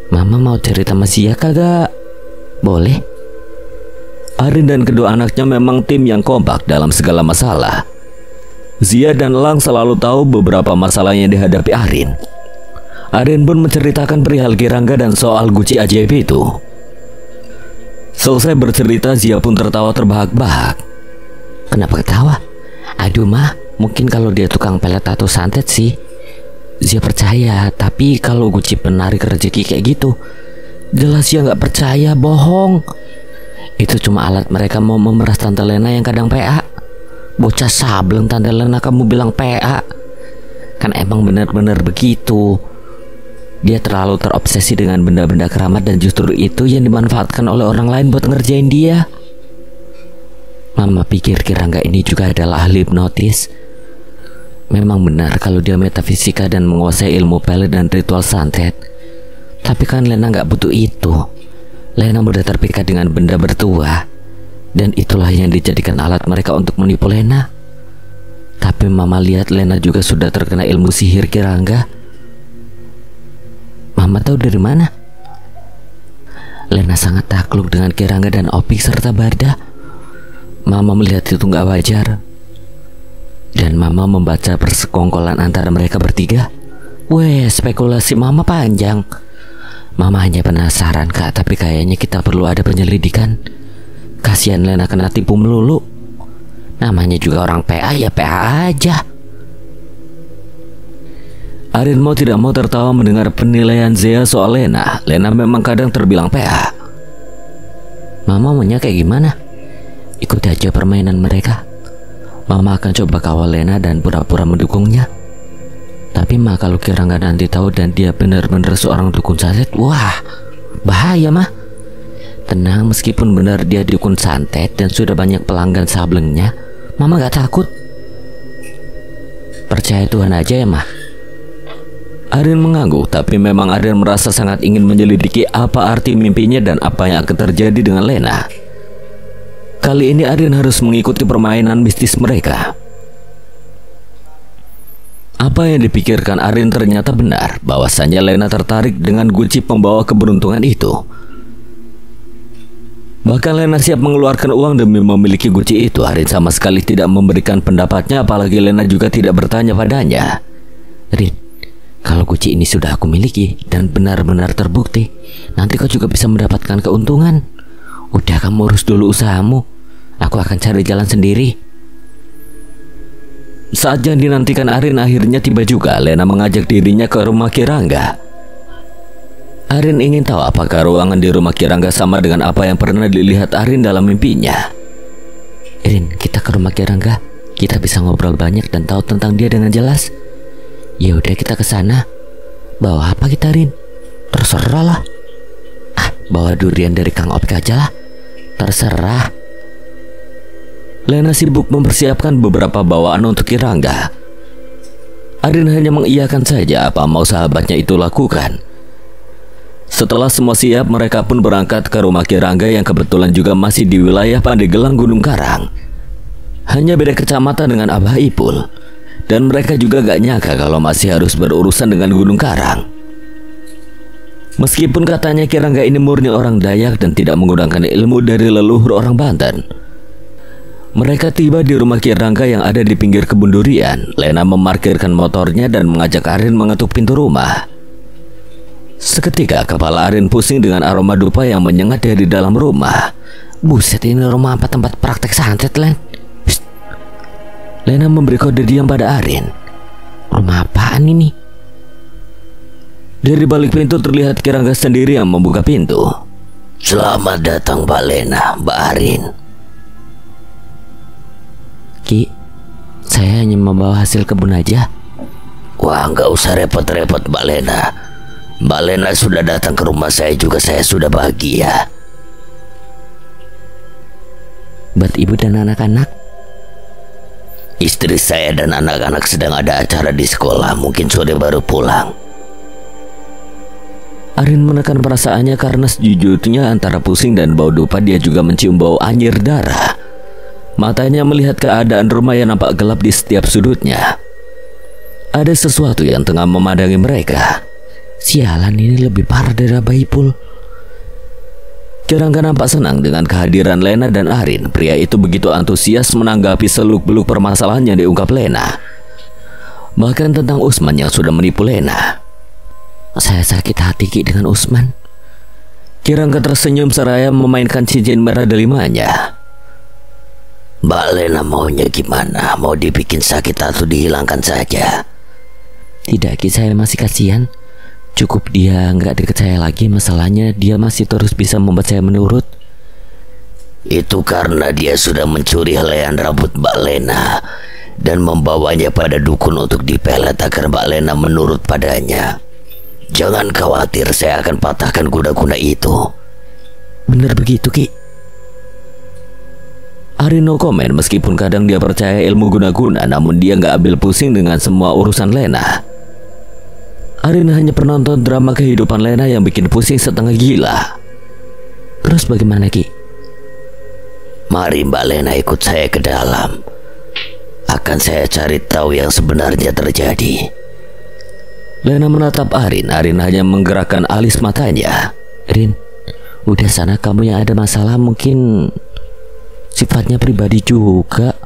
Mama mau cerita sama Zia kagak? Boleh. Arin dan kedua anaknya memang tim yang kompak dalam segala masalah. Zia dan Elang selalu tahu beberapa masalah yang dihadapi Arin. Arin pun menceritakan perihal Kirangga dan soal Gucci ajaib itu. Selesai bercerita, Zia pun tertawa terbahak-bahak. Kenapa ketawa? Aduh mungkin kalau dia tukang pelet atau santet sih. Zia percaya, tapi kalau Gucci penarik rezeki kayak gitu, jelas Zia nggak percaya, bohong. Itu cuma alat mereka mau memeras Tante Lena yang kadang PA. Bocah sableng Tante Lena, kamu bilang PA. Kan emang benar-benar begitu. Dia terlalu terobsesi dengan benda-benda keramat dan justru itu yang dimanfaatkan oleh orang lain buat ngerjain dia. Mama pikir Kirangga ini juga adalah ahli hipnotis. Memang benar kalau dia metafisika dan menguasai ilmu pelet dan ritual santet. Tapi kan Lena nggak butuh itu. Lena mudah terpikat dengan benda bertuah, dan itulah yang dijadikan alat mereka untuk menipu Lena. Tapi Mama lihat Lena juga sudah terkena ilmu sihir Kirangga. Mama tahu dari mana? Lena sangat takluk dengan Kirangga dan Opik serta Barda. Mama melihat itu nggak wajar. Dan Mama membaca persekongkolan antara mereka bertiga. Spekulasi Mama panjang. Mama hanya penasaran Kak, tapi kayaknya kita perlu ada penyelidikan. Kasihan Lena kena tipu melulu. Namanya juga orang PA, ya PA aja. Arin mau tidak mau tertawa mendengar penilaian Zia soal Lena. Lena memang kadang terbilang PA. Mama maunya kayak gimana? Ikuti aja permainan mereka. Mama akan coba kawal Lena dan pura-pura mendukungnya. Tapi kalau Kirangga nanti tahu dan dia benar-benar seorang dukun santet, wah, bahaya Tenang, meskipun benar dia dukun santet dan sudah banyak pelanggan sablengnya, Mama gak takut. Percaya Tuhan aja ya Arin mengangguk, tapi memang Arin merasa sangat ingin menyelidiki apa arti mimpinya dan apa yang akan terjadi dengan Lena. Kali ini Arin harus mengikuti permainan mistis mereka. Apa yang dipikirkan Arin ternyata benar, bahwasanya Lena tertarik dengan guci pembawa keberuntungan itu. Bahkan Lena siap mengeluarkan uang demi memiliki guci itu. Arin sama sekali tidak memberikan pendapatnya, apalagi Lena juga tidak bertanya padanya. Rin, kalau guci ini sudah aku miliki dan benar-benar terbukti, nanti kau juga bisa mendapatkan keuntungan. Udah, kamu urus dulu usahamu, aku akan cari jalan sendiri. Saat yang dinantikan Arin akhirnya tiba juga. Lena mengajak dirinya ke rumah Kirangga. Arin ingin tahu apakah ruangan di rumah Kirangga sama dengan apa yang pernah dilihat Arin dalam mimpinya. Rin, kita ke rumah Kirangga, kita bisa ngobrol banyak dan tahu tentang dia dengan jelas. Ya udah, kita ke sana. Bawa apa kita, Rin? Terserah lah. Bawa durian dari Kang Opik aja lah. Terserah. Lena sibuk mempersiapkan beberapa bawaan untuk Kirangga. Arin hanya mengiyakan saja apa mau sahabatnya itu lakukan. Setelah semua siap, mereka pun berangkat ke rumah Kirangga yang kebetulan juga masih di wilayah Pandeglang Gunung Karang. Hanya beda kecamatan dengan Abah Ipul. Dan mereka juga gak nyangka kalau masih harus berurusan dengan Gunung Karang. Meskipun katanya Kirangga ini murni orang Dayak dan tidak menggunakan ilmu dari leluhur orang Banten. Mereka tiba di rumah Kirangga yang ada di pinggir kebun durian. Lena memarkirkan motornya dan mengajak Arin mengetuk pintu rumah. Seketika kepala Arin pusing dengan aroma dupa yang menyengat dari dalam rumah. Buset, ini rumah apa tempat praktek santet, Len? Psst. Lena memberi kode diam pada Arin. Rumah apaan ini? Dari balik pintu terlihat Kirangga sendiri yang membuka pintu.
Selamat datang Mbak Lena, Mbak Arin.
Ki, saya hanya membawa hasil kebun aja.
Wah, nggak usah repot-repot Mbak Lena. Mbak Lena sudah datang ke rumah saya juga, saya sudah bahagia.
Buat ibu dan anak-anak?
Istri saya dan anak-anak sedang ada acara di sekolah, mungkin sore baru pulang.
Arin menekan perasaannya karena sejujurnya antara pusing dan bau dupa dia juga mencium bau anyir darah. Matanya melihat keadaan rumah yang nampak gelap di setiap sudutnya. Ada sesuatu yang tengah memandangi mereka. Sialan, ini lebih parah dari Abah Ipul. Kirangga nampak senang dengan kehadiran Lena dan Arin. Pria itu begitu antusias menanggapi seluk-beluk permasalahan yang diungkap Lena. Bahkan tentang Usman yang sudah menipu Lena. Saya sakit hati Ki dengan Usman. Kirangga tersenyum seraya memainkan cincin merah delimanya.
Mbak Lena maunya gimana? Mau dibikin sakit atau dihilangkan saja?
Tidak Ki, saya masih kasihan. Cukup dia nggak deket saya lagi, masalahnya dia masih terus bisa membuat saya menurut.
Itu karena dia sudah mencuri helaian rambut Mbak Lena dan membawanya pada dukun untuk dipelet agar Mbak Lena menurut padanya. Jangan khawatir, saya akan patahkan kuda-kuda itu.
Benar begitu Ki? Arin no komen, meskipun kadang dia percaya ilmu guna-guna, namun dia nggak ambil pusing dengan semua urusan Lena. Arin hanya penonton drama kehidupan Lena yang bikin pusing setengah gila. Terus bagaimana Ki?
Mari Mbak Lena ikut saya ke dalam. Akan saya cari tahu yang sebenarnya terjadi.
Lena menatap Arin. Arin hanya menggerakkan alis matanya. Rin, udah sana, kamu yang ada masalah mungkin sifatnya pribadi juga.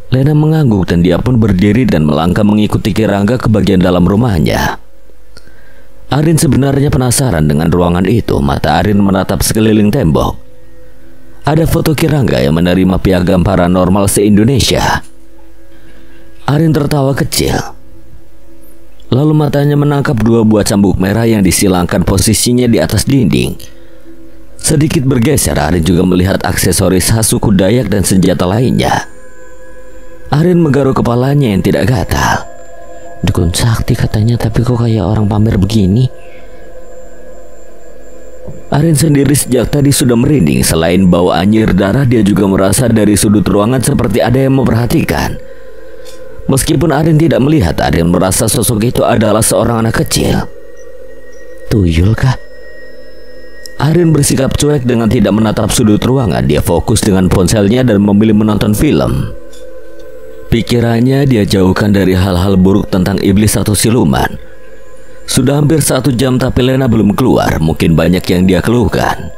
Lena mengangguk dan dia pun berdiri dan melangkah mengikuti Kirangga ke bagian dalam rumahnya. Arin sebenarnya penasaran dengan ruangan itu. Mata Arin menatap sekeliling tembok. Ada foto Kirangga yang menerima piagam paranormal se-Indonesia. Arin tertawa kecil. Lalu matanya menangkap dua buah cambuk merah yang disilangkan posisinya di atas dinding. Sedikit bergeser, Arin juga melihat aksesoris khas suku Dayak dan senjata lainnya. Arin menggaruk kepalanya yang tidak gatal. Dukun sakti katanya, tapi kok kayak orang pamer begini? Arin sendiri sejak tadi sudah merinding. Selain bau anyir darah, dia juga merasa dari sudut ruangan seperti ada yang memperhatikan. Meskipun Arin tidak melihat, Arin merasa sosok itu adalah seorang anak kecil. Tuyul kah? Arin bersikap cuek dengan tidak menatap sudut ruangan. Dia fokus dengan ponselnya dan memilih menonton film. Pikirannya dia jauhkan dari hal-hal buruk tentang iblis atau siluman. Sudah hampir 1 jam tapi Lena belum keluar. Mungkin banyak yang dia keluhkan.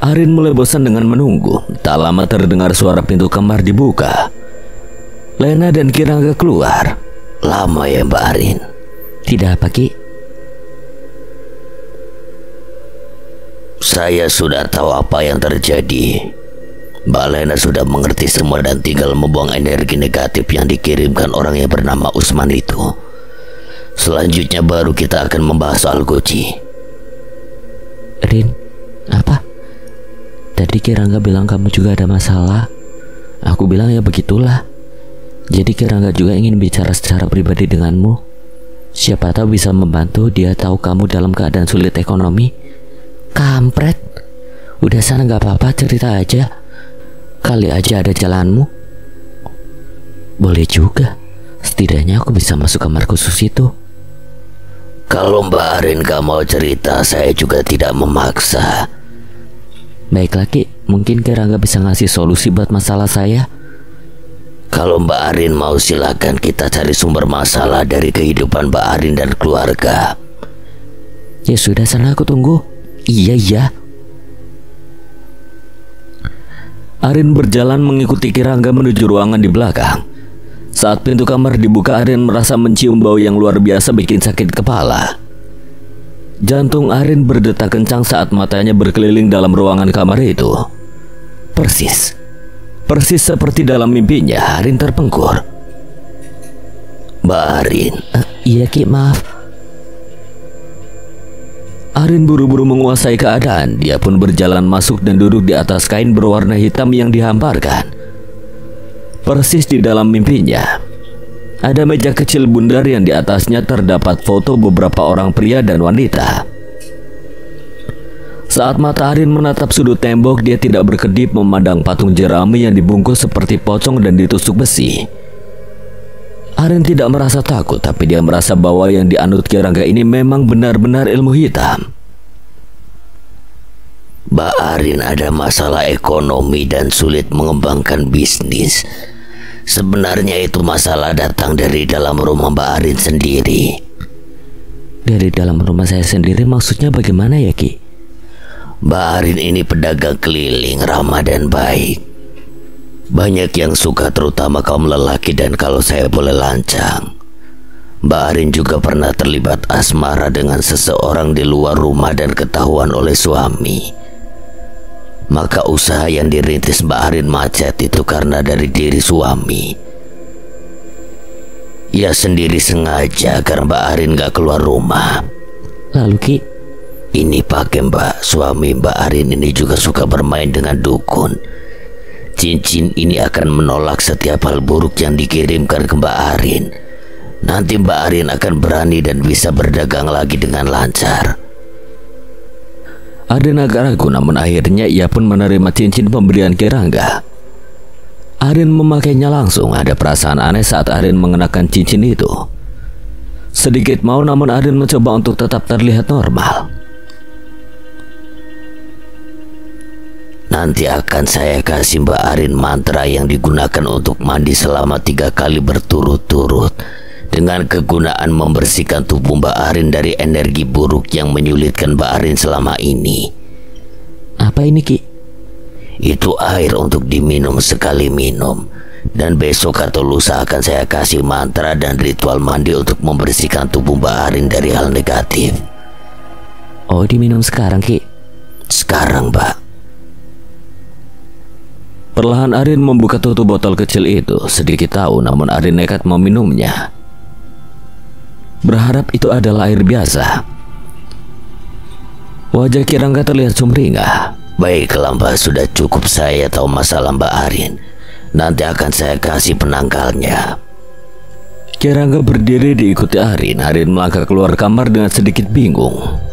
Arin mulai bosan dengan menunggu. Tak lama terdengar suara pintu kamar dibuka. Lena dan Kirangga keluar.
Lama ya Mbak Arin?
Tidak apa Ki?
Saya sudah tahu apa yang terjadi. Mbak Lena sudah mengerti semua dan tinggal membuang energi negatif yang dikirimkan orang yang bernama Usman itu. Selanjutnya baru kita akan membahas soal Goci.
Rin, apa? Tadi Kirangga bilang kamu juga ada masalah. Aku bilang ya begitulah. Jadi Kirangga juga ingin bicara secara pribadi denganmu. Siapa tahu bisa membantu. Dia tahu kamu dalam keadaan sulit ekonomi. Kampret. Udah sana gak apa-apa, cerita aja. Kali aja ada jalanmu. Boleh juga. Setidaknya aku bisa masuk kamar khusus itu.
Kalau Mbak Arin gak mau cerita, saya juga tidak memaksa.
Baiklah Ki, mungkin Kirangga bisa ngasih solusi buat masalah saya.
Kalau Mbak Arin mau, silakan kita cari sumber masalah dari kehidupan Mbak Arin dan keluarga.
Ya sudah, sana aku tunggu. Iya. Arin berjalan mengikuti Kirangga menuju ruangan di belakang. Saat pintu kamar dibuka, Arin merasa mencium bau yang luar biasa bikin sakit kepala. Jantung Arin berdetak kencang saat matanya berkeliling dalam ruangan kamar itu. Persis seperti dalam mimpinya. Arin terpengkur.
Mbak Arin.
Iya Ki, maaf. Arin buru-buru menguasai keadaan. Dia pun berjalan masuk dan duduk di atas kain berwarna hitam yang dihamparkan. Persis di dalam mimpinya. Ada meja kecil bundar yang di atasnya terdapat foto beberapa orang pria dan wanita. Saat mata Arin menatap sudut tembok, dia tidak berkedip memandang patung jerami yang dibungkus seperti pocong dan ditusuk besi. Arin tidak merasa takut, tapi dia merasa bahwa yang dianut Kirangga ini memang benar-benar ilmu hitam.
Mbak Arin ada masalah ekonomi dan sulit mengembangkan bisnis. Sebenarnya itu masalah datang dari dalam rumah Mbak Arin sendiri.
Dari dalam rumah saya sendiri maksudnya bagaimana ya Ki?
Mbak Arin ini pedagang keliling, ramah dan baik. Banyak yang suka, terutama kaum lelaki, dan kalau saya boleh lancang, Mbak Arin juga pernah terlibat asmara dengan seseorang di luar rumah dan ketahuan oleh suami. Maka usaha yang dirintis Mbak Arin macet itu karena dari diri suami. Ia sendiri sengaja agar Mbak Arin gak keluar rumah.
Lalu Ki?
Ini pakai Mbak, suami Mbak Arin ini juga suka bermain dengan dukun. Cincin ini akan menolak setiap hal buruk yang dikirimkan ke Mbak Arin. Nanti Mbak Arin akan berani dan bisa berdagang lagi dengan lancar.
Arin agak ragu, namun akhirnya ia pun menerima cincin pemberian Kirangga. Arin memakainya langsung. Ada perasaan aneh saat Arin mengenakan cincin itu. Sedikit mau, namun Arin mencoba untuk tetap terlihat normal.
Nanti akan saya kasih Mbak Arin mantra yang digunakan untuk mandi selama 3 kali berturut-turut, dengan kegunaan membersihkan tubuh Mbak Arin dari energi buruk yang menyulitkan Mbak Arin selama ini.
Apa ini Ki?
Itu air untuk diminum sekali minum. Dan besok atau lusa akan saya kasih mantra dan ritual mandi untuk membersihkan tubuh Mbak Arin dari hal negatif.
Oh, diminum sekarang Ki?
Sekarang Mbak.
Perlahan Arin membuka tutup botol kecil itu. Sedikit tahu, namun Arin nekat meminumnya. Berharap itu adalah air biasa. Wajah Kirangga terlihat sumringah.
Baiklah Mbak, sudah cukup, saya tahu masalah Mbak Arin. Nanti akan saya kasih penangkalnya.
Kirangga berdiri diikuti Arin. Arin melangkah keluar kamar dengan sedikit bingung.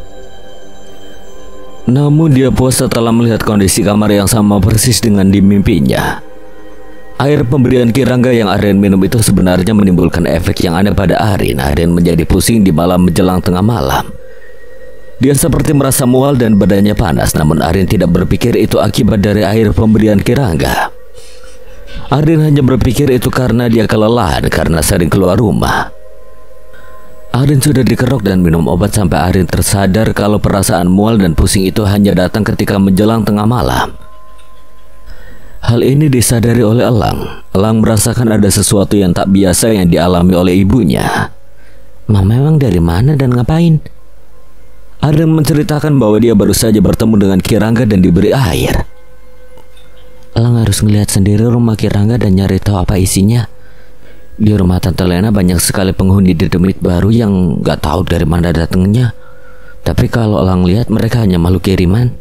Namun dia puas setelah melihat kondisi kamar yang sama persis dengan di mimpinya. Air pemberian Kirangga yang Arin minum itu sebenarnya menimbulkan efek yang aneh pada Arin. Arin menjadi pusing di malam menjelang tengah malam. Dia seperti merasa mual dan badannya panas, namun Arin tidak berpikir itu akibat dari air pemberian Kirangga. Arin hanya berpikir itu karena dia kelelahan karena sering keluar rumah. Arin sudah dikerok dan minum obat sampai Arin tersadar kalau perasaan mual dan pusing itu hanya datang ketika menjelang tengah malam. Hal ini disadari oleh Elang. Elang merasakan ada sesuatu yang tak biasa yang dialami oleh ibunya.
Mama memang dari mana dan ngapain?
Arin menceritakan bahwa dia baru saja bertemu dengan Kirangga dan diberi air.
Elang harus ngelihat sendiri rumah Kirangga dan nyari tahu apa isinya. Di rumah Tante Lena banyak sekali penghuni dedemit baru yang gak tahu dari mana datangnya. Tapi kalau Elang lihat mereka hanya makhluk kiriman.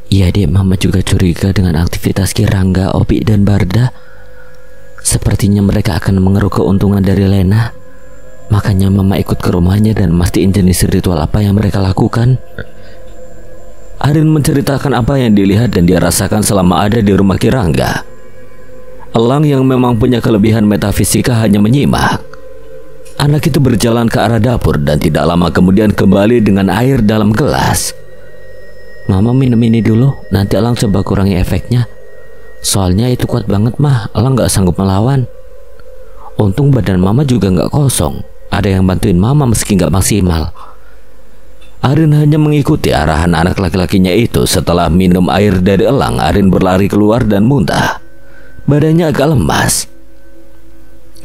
Iya deh, Mama juga curiga dengan aktivitas Kirangga, Opi dan Barda. Sepertinya mereka akan mengeruk keuntungan dari Lena. Makanya Mama ikut ke rumahnya dan mastiin jenis ritual apa yang mereka lakukan.
Arin menceritakan apa yang dilihat dan dia rasakan selama ada di rumah Kirangga. Elang yang memang punya kelebihan metafisika hanya menyimak. Anak itu berjalan ke arah dapur dan tidak lama kemudian kembali dengan air dalam gelas.
Mama minum ini dulu, nanti Elang coba kurangi efeknya. Soalnya itu kuat banget mah, Elang gak sanggup melawan. Untung badan Mama juga gak kosong. Ada yang bantuin Mama meski gak maksimal.
Arin hanya mengikuti arahan anak laki-lakinya itu. Setelah minum air dari Elang, Arin berlari keluar dan muntah. Badannya agak lemas.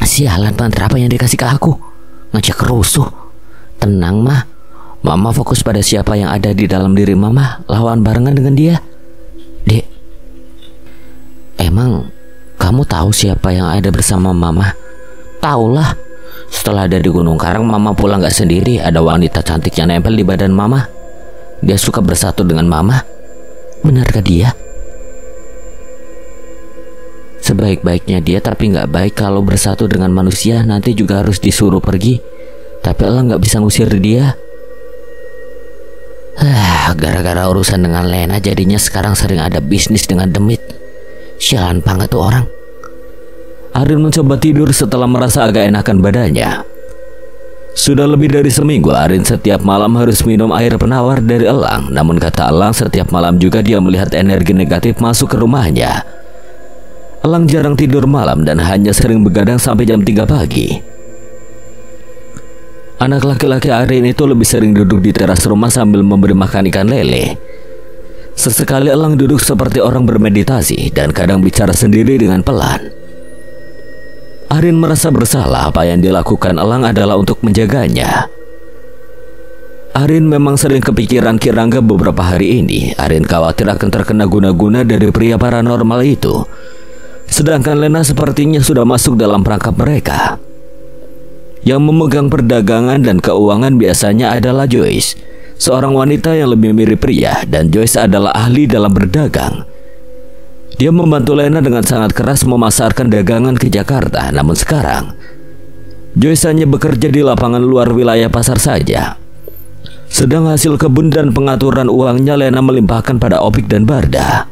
Sialan, mantra apa yang dikasih ke aku? Ngajak rusuh. Tenang mah, Mama fokus pada siapa yang ada di dalam diri Mama. Lawan barengan dengan dia. Dek, emang kamu tahu siapa yang ada bersama Mama? Taulah. Setelah ada di Gunung Karang, Mama pulang gak sendiri. Ada wanita cantik yang nempel di badan Mama. Dia suka bersatu dengan Mama. Benarkah dia? Sebaik-baiknya dia, tapi gak baik kalau bersatu dengan manusia. Nanti juga harus disuruh pergi. Tapi Elang gak bisa ngusir dia. Gara-gara urusan dengan Lena, jadinya sekarang sering ada bisnis dengan demit. Sialan banget tuh orang.
Arin mencoba tidur setelah merasa agak enakan badannya. Sudah lebih dari seminggu Arin setiap malam harus minum air penawar dari Elang. Namun kata Elang, setiap malam juga dia melihat energi negatif masuk ke rumahnya. Elang jarang tidur malam dan hanya sering begadang sampai jam 3 pagi. Anak laki-laki Arin itu lebih sering duduk di teras rumah sambil memberi makan ikan lele. Sesekali Elang duduk seperti orang bermeditasi dan kadang bicara sendiri dengan pelan. Arin merasa bersalah. Apa yang dilakukan Elang adalah untuk menjaganya. Arin memang sering kepikiran Kirangga beberapa hari ini. Arin khawatir akan terkena guna-guna dari pria paranormal itu. Sedangkan Lena sepertinya sudah masuk dalam perangkap mereka. Yang memegang perdagangan dan keuangan biasanya adalah Joyce, seorang wanita yang lebih mirip pria, dan Joyce adalah ahli dalam berdagang. Dia membantu Lena dengan sangat keras memasarkan dagangan ke Jakarta. Namun sekarang Joyce hanya bekerja di lapangan luar wilayah pasar saja. Sedang hasil kebun dan pengaturan uangnya Lena melimpahkan pada Opik dan Barda.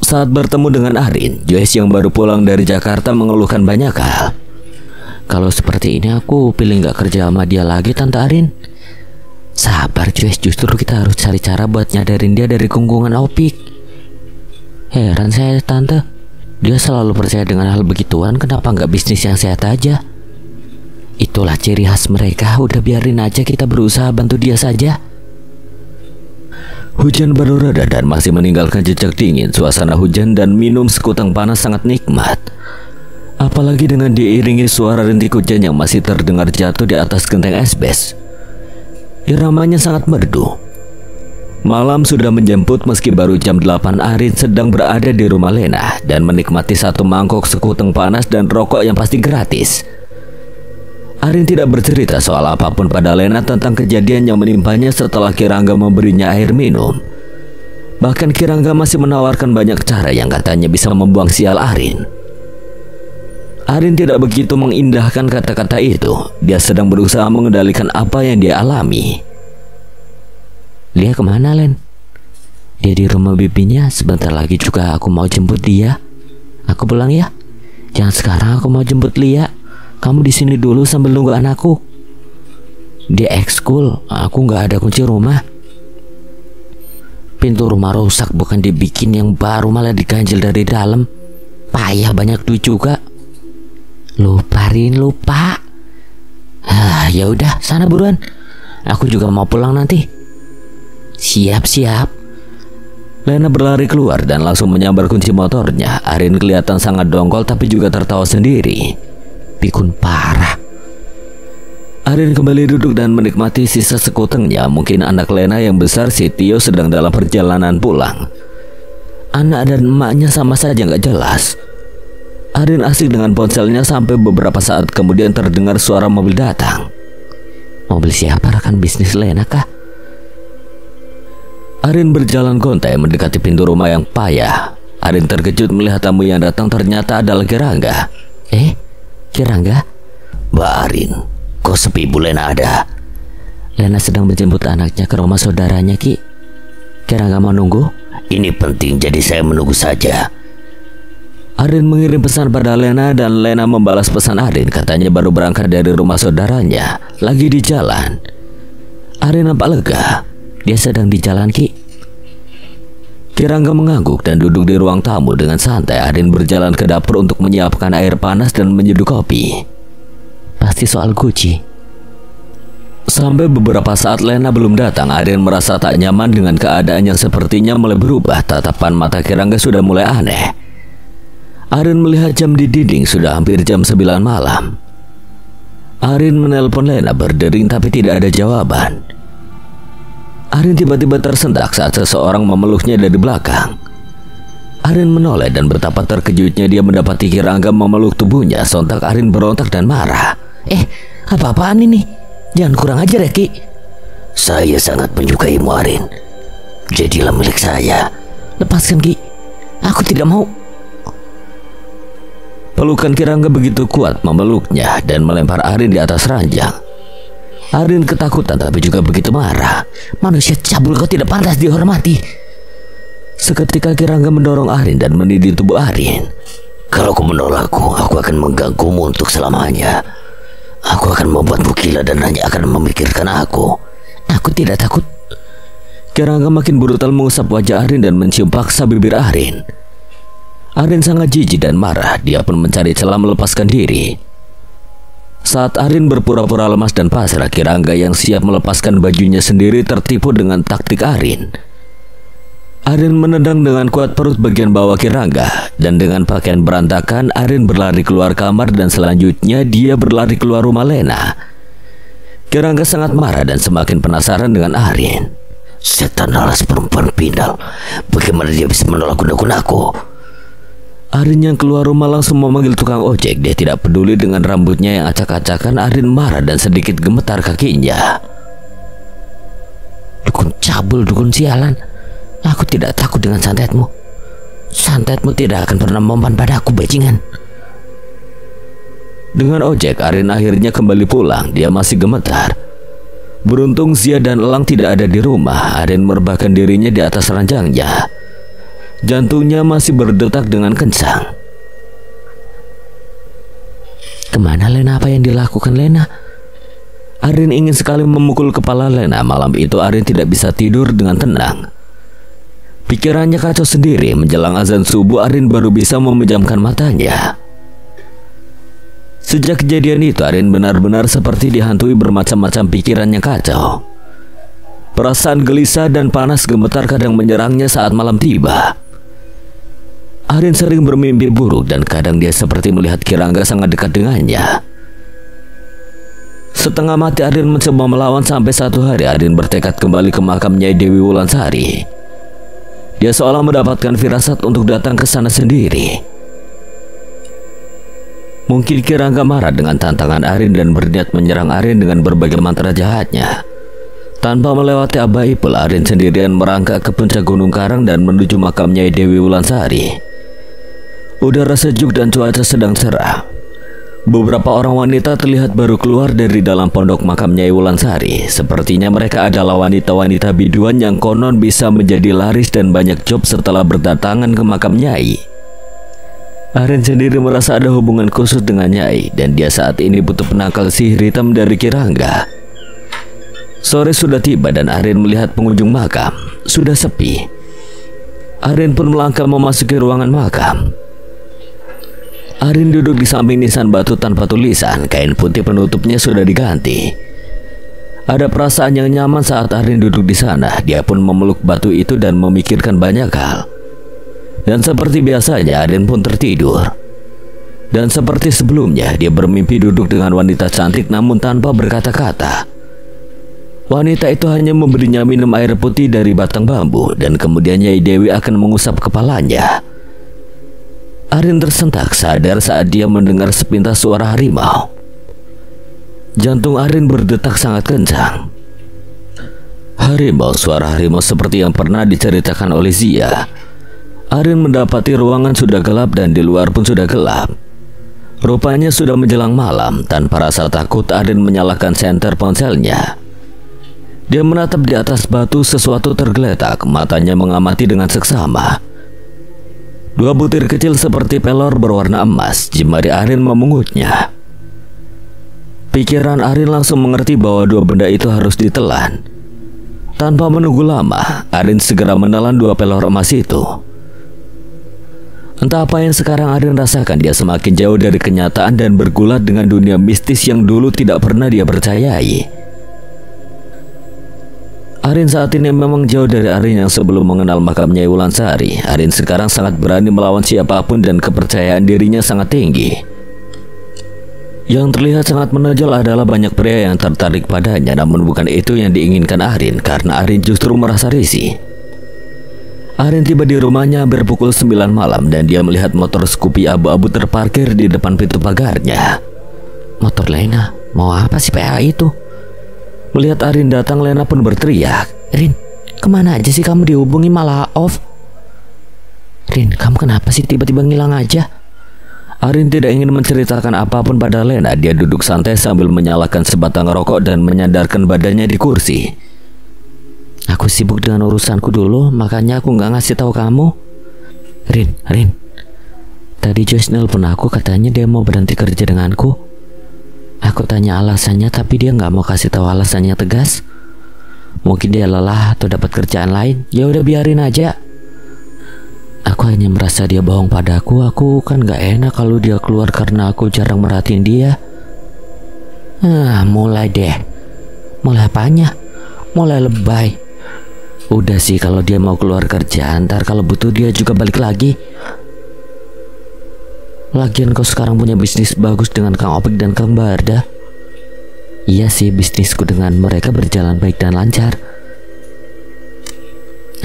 Saat bertemu dengan Arin, Joyce yang baru pulang dari Jakarta mengeluhkan banyak hal.
Kalau seperti ini aku pilih gak kerja sama dia lagi, Tante Arin. Sabar Joyce, justru kita harus cari cara buat nyadarin dia dari gunggungan Opik. Heran saya Tante, dia selalu percaya dengan hal begituan. Kenapa gak bisnis yang sehat aja? Itulah ciri khas mereka. Udah biarin aja, kita berusaha bantu dia saja.
Hujan baru reda dan masih meninggalkan jejak dingin. Suasana hujan dan minum sekutang panas sangat nikmat. Apalagi dengan diiringi suara rintik hujan yang masih terdengar jatuh di atas genteng esbes. Iramanya sangat merdu. Malam sudah menjemput. Meski baru jam 8, Arin sedang berada di rumah Lena dan menikmati satu mangkok sekuteng panas dan rokok yang pasti gratis. Arin tidak bercerita soal apapun pada Lena tentang kejadian yang menimpanya setelah Kirangga memberinya air minum. Bahkan Kirangga masih menawarkan banyak cara yang katanya bisa membuang sial Arin. Arin tidak begitu mengindahkan kata-kata itu. Dia sedang berusaha mengendalikan apa yang dia alami.
Dia kemana, Len? Dia di rumah bibinya. Sebentar lagi juga aku mau jemput dia. Aku pulang ya. Jangan sekarang, aku mau jemput Lia. Kamu di sini dulu sambil nunggu anakku. Di ekskul, aku nggak ada kunci rumah. Pintu rumah rusak, bukan dibikin yang baru malah diganjel dari dalam. Payah, banyak duit juga. Lupa Rin, lupa. Ya udah, sana buruan. Aku juga mau pulang nanti. Siap.
Lena berlari keluar dan langsung menyambar kunci motornya. Arin kelihatan sangat dongkol tapi juga tertawa sendiri.
Pikun parah.
Arin kembali duduk dan menikmati sisa sekutengnya. Mungkin anak Lena yang besar, si Tio, sedang dalam perjalanan pulang. Anak dan emaknya sama saja nggak jelas. Arin asik dengan ponselnya sampai beberapa saat kemudian terdengar suara mobil datang.
Mobil siapa? Rekan bisnis Lena kah?
Arin berjalan gontai mendekati pintu rumah yang payah. Arin terkejut melihat tamu yang datang ternyata adalah Kirangga.
Kirangga?
Mbak Arin, kok sepi? Bu Lena ada?
Lena sedang menjemput anaknya ke rumah saudaranya, Ki. Kirangga mau nunggu?
Ini penting, jadi saya menunggu saja. Arin mengirim pesan pada Lena dan Lena membalas pesan Arin. Katanya baru berangkat dari rumah saudaranya, lagi di jalan. Arin nampak lega.
Dia sedang di jalan, Ki.
Kirangga mengangguk dan duduk di ruang tamu dengan santai. Arin berjalan ke dapur untuk menyiapkan air panas dan menyeduh kopi.
Pasti soal Gucci.
Sampai beberapa saat Lena belum datang, Arin merasa tak nyaman dengan keadaan yang sepertinya mulai berubah. Tatapan mata Kirangga sudah mulai aneh. Arin melihat jam di dinding, sudah hampir jam 9 malam. Arin menelpon Lena berdering tapi tidak ada jawaban. Arin tiba-tiba tersentak saat seseorang memeluknya dari belakang. Arin menoleh dan betapa terkejutnya dia mendapati Kirangga memeluk tubuhnya. Sontak Arin berontak dan marah.
Apa-apaan ini? Jangan kurang ajar ya, Ki.
Saya sangat menyukaimu, Arin. Jadilah milik saya.
Lepaskan, Ki. Aku tidak mau.
Pelukan Kirangga begitu kuat memeluknya dan melempar Arin di atas ranjang. Arin ketakutan tapi juga begitu marah.
Manusia cabul, kau tidak pantas dihormati.
Seketika Kirangga mendorong Arin dan menindih tubuh Arin. Kalau kau menolakku, aku akan mengganggumu untuk selamanya. Aku akan membuatmu gila dan hanya akan memikirkan aku.
Aku tidak takut.
Kirangga makin brutal mengusap wajah Arin dan mencium paksa bibir Arin. Arin sangat jijik dan marah. Dia pun mencari celah melepaskan diri. Saat Arin berpura-pura lemas dan pasrah, Kirangga yang siap melepaskan bajunya sendiri tertipu dengan taktik Arin. Arin menendang dengan kuat perut bagian bawah Kirangga, dan dengan pakaian berantakan Arin berlari keluar kamar dan selanjutnya dia berlari keluar rumah Lena. Kirangga sangat marah dan semakin penasaran dengan Arin. Setan alas perempuan pinal, bagaimana dia bisa menolak guna-gunaku? Arin yang keluar rumah langsung memanggil tukang ojek. Dia tidak peduli dengan rambutnya yang acak-acakan. Arin marah dan sedikit gemetar kakinya.
Dukun cabul, dukun sialan. Aku tidak takut dengan santetmu. Santetmu tidak akan pernah mempan padaku, bajingan.
Dengan ojek, Arin akhirnya kembali pulang. Dia masih gemetar. Beruntung Zia dan Elang tidak ada di rumah. Arin merebahkan dirinya di atas ranjangnya. Jantungnya masih berdetak dengan kencang.
Kemana Lena? Apa yang dilakukan Lena?
Arin ingin sekali memukul kepala Lena. Malam itu Arin tidak bisa tidur dengan tenang. Pikirannya kacau sendiri. Menjelang azan subuh Arin baru bisa memejamkan matanya. Sejak kejadian itu Arin benar-benar seperti dihantui bermacam-macam pikiran yang kacau. Perasaan gelisah dan panas gemetar kadang menyerangnya saat malam tiba. Arin sering bermimpi buruk dan kadang dia seperti melihat Kirangga sangat dekat dengannya. Setengah mati Arin mencoba melawan sampai satu hari Arin bertekad kembali ke makam Nyai Dewi Wulansari. Dia seolah mendapatkan firasat untuk datang ke sana sendiri. Mungkin Kirangga marah dengan tantangan Arin dan berniat menyerang Arin dengan berbagai mantra jahatnya. Tanpa melewati Abaipul, Arin sendirian merangkak ke puncak Gunung Karang dan menuju makam Nyai Dewi Wulansari. Udara sejuk dan cuaca sedang cerah. Beberapa orang wanita terlihat baru keluar dari dalam pondok makam Nyai Wulansari. Sepertinya mereka adalah wanita-wanita biduan yang konon bisa menjadi laris dan banyak job setelah berdatangan ke makam Nyai. Arin sendiri merasa ada hubungan khusus dengan Nyai dan dia saat ini butuh penangkal sihir hitam dari Kirangga. Sore sudah tiba dan Arin melihat pengunjung makam sudah sepi. Arin pun melangkah memasuki ruangan makam. Arin duduk di samping nisan batu tanpa tulisan. Kain putih penutupnya sudah diganti. Ada perasaan yang nyaman saat Arin duduk di sana. Dia pun memeluk batu itu dan memikirkan banyak hal. Dan seperti biasanya Arin pun tertidur. Dan seperti sebelumnya, dia bermimpi duduk dengan wanita cantik namun tanpa berkata-kata. Wanita itu hanya memberinya minum air putih dari batang bambu dan kemudian Nyai Dewi akan mengusap kepalanya. Arin tersentak sadar saat dia mendengar sepintas suara harimau. Jantung Arin berdetak sangat kencang. Harimau, suara harimau seperti yang pernah diceritakan oleh Zia. Arin mendapati ruangan sudah gelap dan di luar pun sudah gelap. Rupanya sudah menjelang malam. Tanpa rasa takut, Arin menyalakan senter ponselnya. Dia menatap di atas batu, sesuatu tergeletak. Matanya mengamati dengan seksama. 2 butir kecil seperti pelor berwarna emas. Jemari Arin memungutnya. Pikiran Arin langsung mengerti bahwa 2 benda itu harus ditelan. Tanpa menunggu lama, Arin segera menelan 2 pelor emas itu. Entah apa yang sekarang Arin rasakan, dia semakin jauh dari kenyataan dan bergulat dengan dunia mistis yang dulu tidak pernah dia percayai. Arin saat ini memang jauh dari Arin yang sebelum mengenal makam Nyai Wulansari. Arin sekarang sangat berani melawan siapapun dan kepercayaan dirinya sangat tinggi. Yang terlihat sangat menonjol adalah banyak pria yang tertarik padanya, namun bukan itu yang diinginkan Arin karena Arin justru merasa risih. Arin tiba di rumahnya hampir pukul 9 malam dan dia melihat motor Scoopy abu-abu terparkir di depan pintu pagarnya.
Motor Lena, mau apa sih PA itu?
Melihat Arin datang, Lena pun berteriak.
Rin, kemana aja sih kamu, dihubungi malah off? Rin, kamu kenapa sih tiba-tiba ngilang aja?
Arin tidak ingin menceritakan apapun pada Lena. Dia duduk santai sambil menyalakan sebatang rokok dan menyandarkan badannya di kursi.
Aku sibuk dengan urusanku dulu, makanya aku nggak ngasih tahu kamu. Rin, tadi Joyce nelpon aku, katanya dia mau berhenti kerja denganku. Aku tanya alasannya, tapi dia nggak mau kasih tahu alasannya tegas. Mungkin dia lelah atau dapat kerjaan lain. Ya udah biarin aja. Aku hanya merasa dia bohong padaku. Aku kan nggak enak kalau dia keluar karena aku jarang merhatiin dia. Mulai deh. Mulai apanya? Mulai lebay. Udah sih, kalau dia mau keluar kerja, ntar kalau butuh dia juga balik lagi. Lagian kau sekarang punya bisnis bagus dengan Kang Opik dan Kang Barda. Iya sih, bisnisku dengan mereka berjalan baik dan lancar.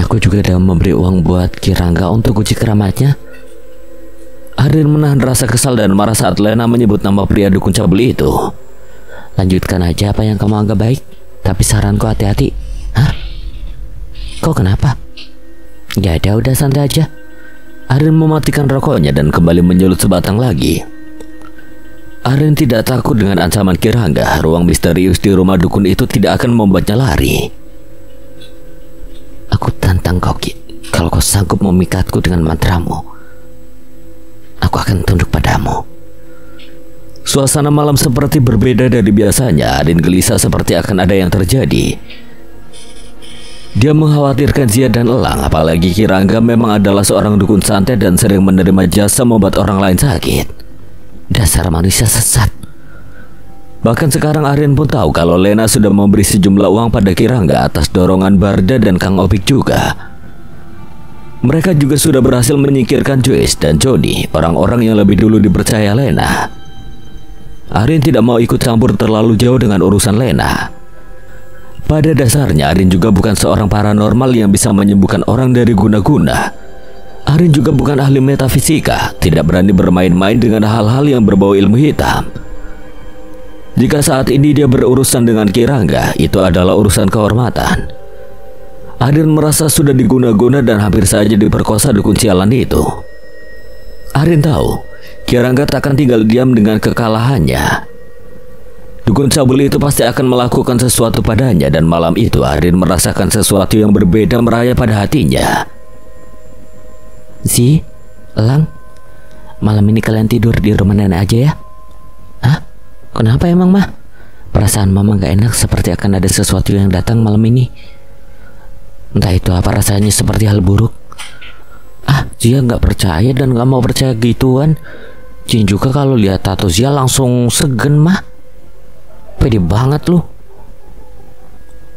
Aku juga udah memberi uang buat Kirangga untuk cuci keramatnya.
Arin menahan rasa kesal dan marah saat Lena menyebut nama pria dukun cabul itu.
Lanjutkan aja apa yang kamu anggap baik, tapi saranku hati-hati. Hah? Kau kenapa? Ya udah santai aja.
Arin mematikan rokoknya dan kembali menyulut sebatang lagi. Arin tidak takut dengan ancaman Kirangga. Ruang misterius di rumah dukun itu tidak akan membuatnya lari.
Aku tantang kau, Ki. Kalau kau sanggup memikatku dengan mantramu, aku akan tunduk padamu.
Suasana malam seperti berbeda dari biasanya. Arin gelisah seperti akan ada yang terjadi. Dia mengkhawatirkan Zia dan Elang, apalagi Kirangga memang adalah seorang dukun santet dan sering menerima jasa membuat orang lain sakit.
Dasar manusia sesat.
Bahkan sekarang Arin pun tahu kalau Lena sudah memberi sejumlah uang pada Kirangga atas dorongan Barda dan Kang Opik juga. Mereka juga sudah berhasil menyingkirkan Joyce dan Jody, orang-orang yang lebih dulu dipercaya Lena. Arin tidak mau ikut campur terlalu jauh dengan urusan Lena. Pada dasarnya Arin juga bukan seorang paranormal yang bisa menyembuhkan orang dari guna-guna. Arin juga bukan ahli metafisika, tidak berani bermain-main dengan hal-hal yang berbau ilmu hitam. Jika saat ini dia berurusan dengan Kirangga, itu adalah urusan kehormatan. Arin merasa sudah diguna-guna dan hampir saja diperkosa dukun sialan itu. Arin tahu Kirangga takkan tinggal diam dengan kekalahannya. Dukun cabul itu pasti akan melakukan sesuatu padanya, dan malam itu Arin merasakan sesuatu yang berbeda merayap pada hatinya.
Elang, malam ini kalian tidur di rumah nenek aja ya? Hah? Kenapa emang, Mah?
Perasaan mama gak enak, seperti akan ada sesuatu yang datang malam ini. Entah itu apa, rasanya seperti hal buruk. Zia gak percaya dan gak mau percaya gituan. Jin juga kalau lihat tato Zia langsung segen mah. Pede banget lu.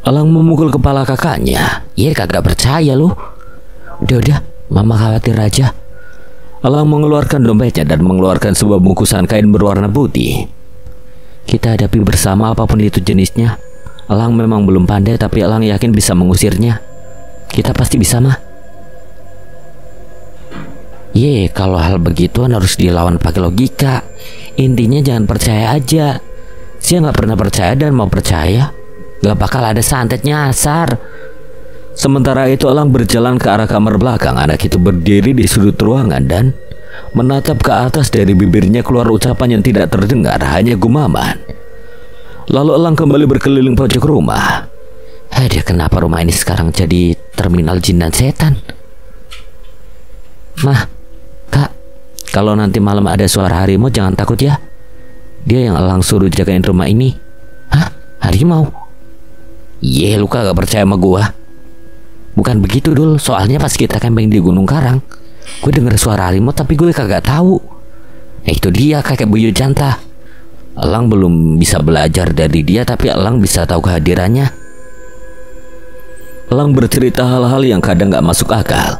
Elang memukul kepala kakaknya. Ya kagak percaya lu. Udah, mama khawatir aja. Elang mengeluarkan dompetnya dan mengeluarkan sebuah bungkusan kain berwarna putih. Kita hadapi bersama apapun itu jenisnya. Elang memang belum pandai, tapi Elang yakin bisa mengusirnya. Kita pasti bisa mah. Kalau hal begituan harus dilawan pakai logika. Intinya jangan percaya aja. Saya gak pernah percaya dan mau percaya. Gak bakal ada santet nyasar. Sementara itu Elang berjalan ke arah kamar belakang. Anak itu berdiri di sudut ruangan dan menatap ke atas. Dari bibirnya keluar ucapan yang tidak terdengar, hanya gumaman. Lalu Elang kembali berkeliling pojok rumah. Kenapa rumah ini sekarang jadi terminal jin dan setan? Mah, Kak, kalau nanti malam ada suara harimau jangan takut ya. Dia yang Elang suruh jagain rumah ini. Harimau? Lu kagak percaya sama gua? Bukan begitu Dul, soalnya pas kita camping di Gunung Karang, gue denger suara harimau tapi gue kagak tahu. Itu dia kakek buyut Janta. Elang belum bisa belajar dari dia, tapi Elang bisa tahu kehadirannya. Elang bercerita hal-hal yang kadang gak masuk akal.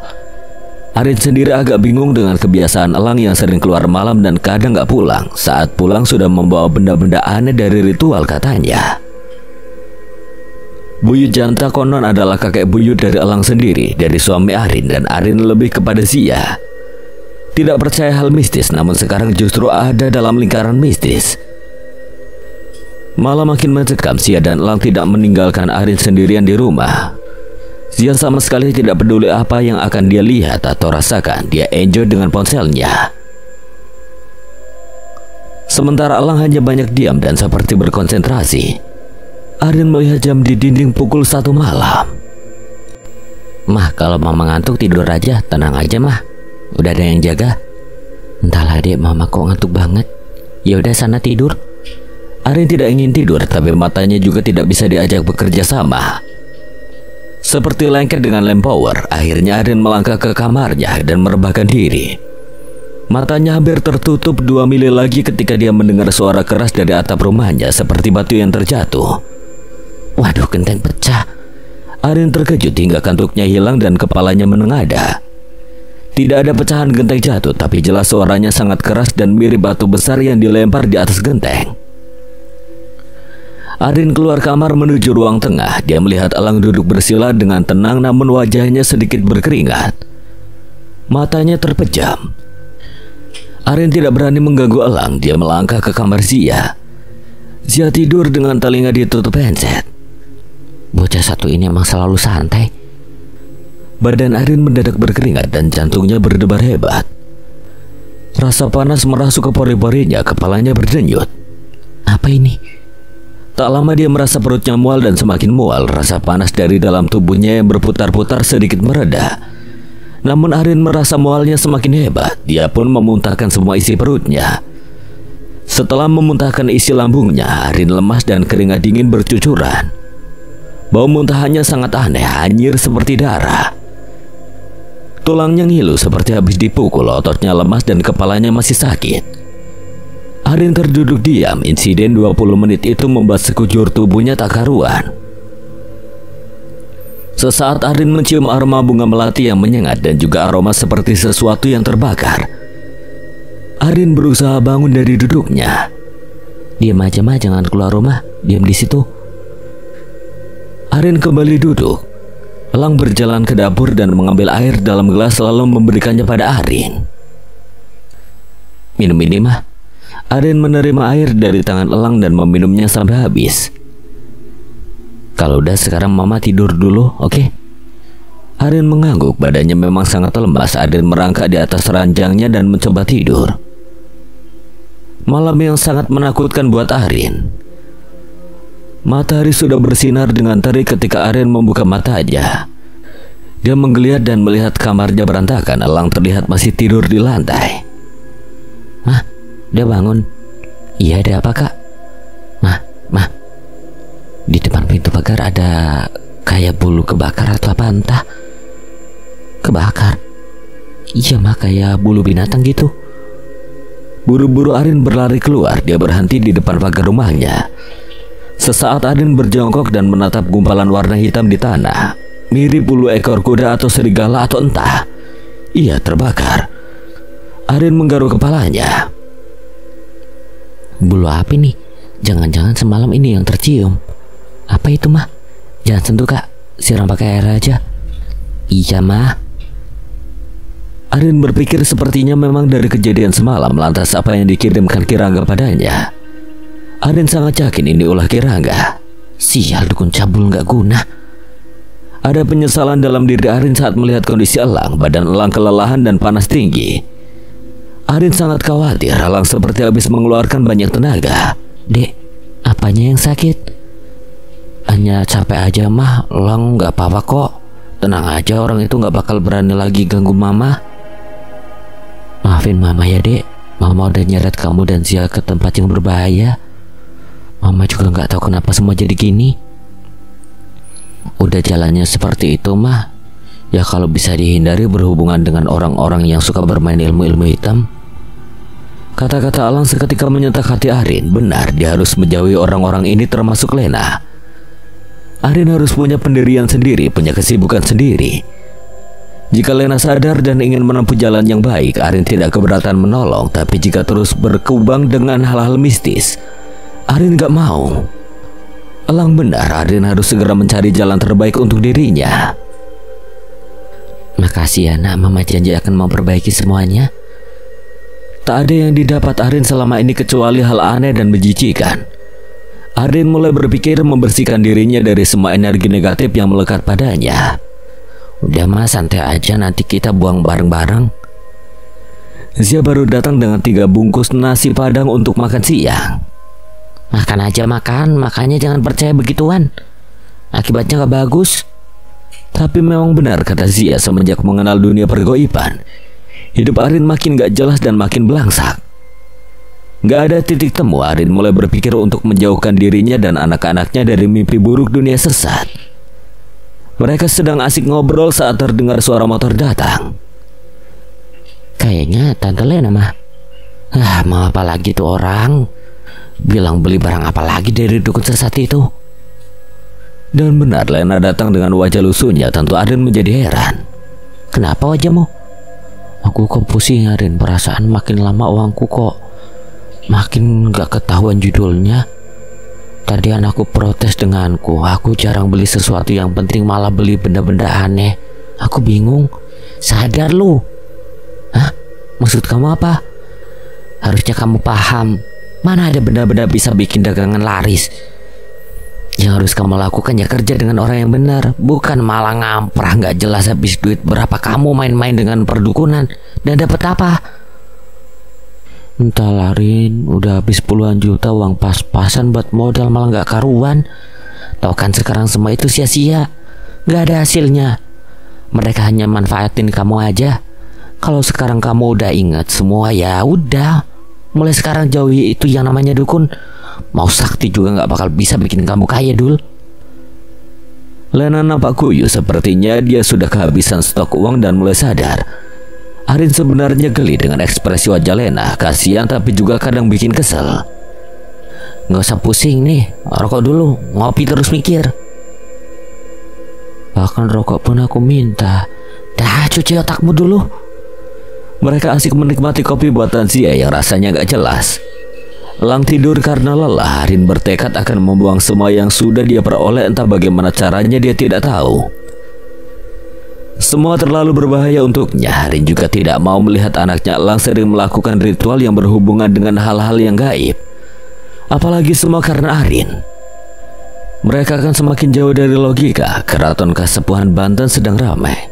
Arin sendiri agak bingung dengan kebiasaan Elang yang sering keluar malam dan kadang gak pulang. Saat pulang sudah membawa benda-benda aneh dari ritual katanya. Buyut Janta konon adalah kakek buyut dari Elang sendiri, dari suami Arin, dan Arin lebih kepada Zia. Tidak percaya hal mistis, namun sekarang justru ada dalam lingkaran mistis. Malam makin mencekam, Zia dan Elang tidak meninggalkan Arin sendirian di rumah. Zia sama sekali tidak peduli apa yang akan dia lihat atau rasakan. Dia enjoy dengan ponselnya. Sementara Elang hanya banyak diam dan seperti berkonsentrasi. Arin melihat jam di dinding pukul 1 malam. Mah, kalau mama ngantuk tidur aja, tenang aja mah. Udah ada yang jaga. Entahlah dek, mama kok ngantuk banget. Ya udah sana tidur. Arin tidak ingin tidur, tapi matanya juga tidak bisa diajak bekerja sama. Seperti lengket dengan lem power, akhirnya Arin melangkah ke kamarnya dan merebahkan diri. Matanya hampir tertutup 2 mili lagi ketika dia mendengar suara keras dari atap rumahnya seperti batu yang terjatuh. Waduh, genteng pecah. Arin terkejut hingga kantuknya hilang dan kepalanya menengadah. Tidak ada pecahan genteng jatuh, tapi jelas suaranya sangat keras dan mirip batu besar yang dilempar di atas genteng. Arin keluar kamar menuju ruang tengah. Dia melihat Elang duduk bersila dengan tenang, namun wajahnya sedikit berkeringat. Matanya terpejam. Arin tidak berani mengganggu Elang. Dia melangkah ke kamar Zia. Zia tidur dengan telinga ditutup handset. Bocah satu ini emang selalu santai. Badan Arin mendadak berkeringat dan jantungnya berdebar hebat. Rasa panas merasuk ke pori-porinya, kepalanya berdenyut. Apa ini? Tak lama dia merasa perutnya mual dan semakin mual. Rasa panas dari dalam tubuhnya yang berputar-putar sedikit mereda. Namun Arin merasa mualnya semakin hebat. Dia pun memuntahkan semua isi perutnya. Setelah memuntahkan isi lambungnya, Arin lemas dan keringat dingin bercucuran. Bau muntahannya sangat aneh, anyir seperti darah. Tulangnya ngilu seperti habis dipukul, ototnya lemas dan kepalanya masih sakit. Arin terduduk diam. Insiden 20 menit itu membuat sekujur tubuhnya tak karuan. Sesaat Arin mencium aroma bunga melati yang menyengat dan juga aroma seperti sesuatu yang terbakar. Arin berusaha bangun dari duduknya. Diam aja mah, jangan keluar rumah, diam di situ. Arin kembali duduk. Elang berjalan ke dapur dan mengambil air dalam gelas lalu memberikannya pada Arin. Minum ini mah. Arin menerima air dari tangan Elang dan meminumnya sampai habis. Kalau udah sekarang mama tidur dulu, oke? Arin mengangguk, badannya memang sangat lemas. Arin merangkak di atas ranjangnya dan mencoba tidur. Malam yang sangat menakutkan buat Arin. Matahari sudah bersinar dengan terik ketika Arin membuka matanya. Dia menggeliat dan melihat kamarnya berantakan. Elang terlihat masih tidur di lantai. Mah, dia bangun. Iya, ada apa kak? Mah, pintu pagar ada kayak bulu kebakar atau apa entah. Kebakar? Iya mah, kayak bulu binatang gitu. Buru-buru Arin berlari keluar. Dia berhenti di depan pagar rumahnya. Sesaat Arin berjongkok dan menatap gumpalan warna hitam di tanah, mirip bulu ekor kuda atau serigala atau entah. Ia terbakar. Arin menggaruk kepalanya. Bulu api nih. Jangan-jangan semalam ini yang tercium. Apa itu mah? Jangan sentuh kak, siram pakai air aja. Iya mah. Arin berpikir sepertinya memang dari kejadian semalam. Lantas apa yang dikirimkan Kirangga padanya? Arin sangat yakin ini ulah Kirangga. Sial, dukun cabul nggak guna. Ada penyesalan dalam diri Arin saat melihat kondisi Elang. Badan Elang kelelahan dan panas tinggi. Arin sangat khawatir. Elang seperti habis mengeluarkan banyak tenaga. Dek, apanya yang sakit? Hanya capek aja mah. Elang nggak apa-apa kok. Tenang aja, orang itu nggak bakal berani lagi ganggu mama. Maafin mama ya dek. Mama udah nyeret kamu dan Zia ke tempat yang berbahaya. Mama juga nggak tahu kenapa semua jadi gini. Udah jalannya seperti itu mah. Ya kalau bisa dihindari berhubungan dengan orang-orang yang suka bermain ilmu-ilmu hitam. Kata-kata Elang seketika menyentak hati Arin. Benar, dia harus menjauhi orang-orang ini termasuk Lena. Arin harus punya pendirian sendiri, punya kesibukan sendiri. Jika Lena sadar dan ingin menempuh jalan yang baik, Arin tidak keberatan menolong. Tapi jika terus berkubang dengan hal-hal mistis, Arin gak mau. Elang benar, Arin harus segera mencari jalan terbaik untuk dirinya. Makasih ya nak, mama janji akan memperbaiki semuanya. Tak ada yang didapat Arin selama ini kecuali hal aneh dan menjijikan. Arin mulai berpikir membersihkan dirinya dari semua energi negatif yang melekat padanya. Udah mas, santai aja, nanti kita buang bareng-bareng. Zia baru datang dengan 3 bungkus nasi padang untuk makan siang. Makan aja makan, makanya jangan percaya begituan. Akibatnya gak bagus. Tapi memang benar kata Zia, semenjak mengenal dunia pergoiban, hidup Arin makin gak jelas dan makin belangsak. Gak ada titik temu. Arin mulai berpikir untuk menjauhkan dirinya dan anak-anaknya dari mimpi buruk dunia sesat. Mereka sedang asik ngobrol saat terdengar suara motor datang. Kayaknya Tante Lena mah. Mau apa lagi tuh orang? Bilang beli barang apa lagi dari dukun sesat itu? Dan benar, Lena datang dengan wajah lusuhnya. Tentu Arin menjadi heran. Kenapa wajahmu? Aku kok pusing Arin, perasaan makin lama uangku kok makin gak ketahuan judulnya. Tadi anakku protes denganku, aku jarang beli sesuatu yang penting malah beli benda-benda aneh. Aku bingung. Sadar lu. Hah? Maksud kamu apa? Harusnya kamu paham. Mana ada benda-benda bisa bikin dagangan laris. Yang harus kamu lakukan ya kerja dengan orang yang benar, bukan malah ngamprah gak jelas habis duit. Berapa kamu main-main dengan perdukunan dan dapat apa? Entah Larin, udah habis puluhan juta uang pas-pasan buat modal malah gak karuan. Tahu kan sekarang semua itu sia-sia, gak ada hasilnya. Mereka hanya manfaatin kamu aja. Kalau sekarang kamu udah ingat semua, ya udah, mulai sekarang jauhi itu yang namanya dukun. Mau sakti juga gak bakal bisa bikin kamu kaya, Dul. Lena nampak guyu, sepertinya dia sudah kehabisan stok uang dan mulai sadar. Arin sebenarnya geli dengan ekspresi wajah Lena. Kasihan tapi juga kadang bikin kesel. Gak usah pusing nih, rokok dulu, ngopi terus mikir. Bahkan rokok pun aku minta. Dah, cuci otakmu dulu. Mereka asik menikmati kopi buatan Zia yang rasanya gak jelas. Elang tidur karena lelah. Arin bertekad akan membuang semua yang sudah dia peroleh. Entah bagaimana caranya dia tidak tahu. Semua terlalu berbahaya untuknya. Arin juga tidak mau melihat anaknya Elang sering melakukan ritual yang berhubungan dengan hal-hal yang gaib. Apalagi semua karena Arin. Mereka akan semakin jauh dari logika. Keraton Kasepuhan Banten sedang ramai.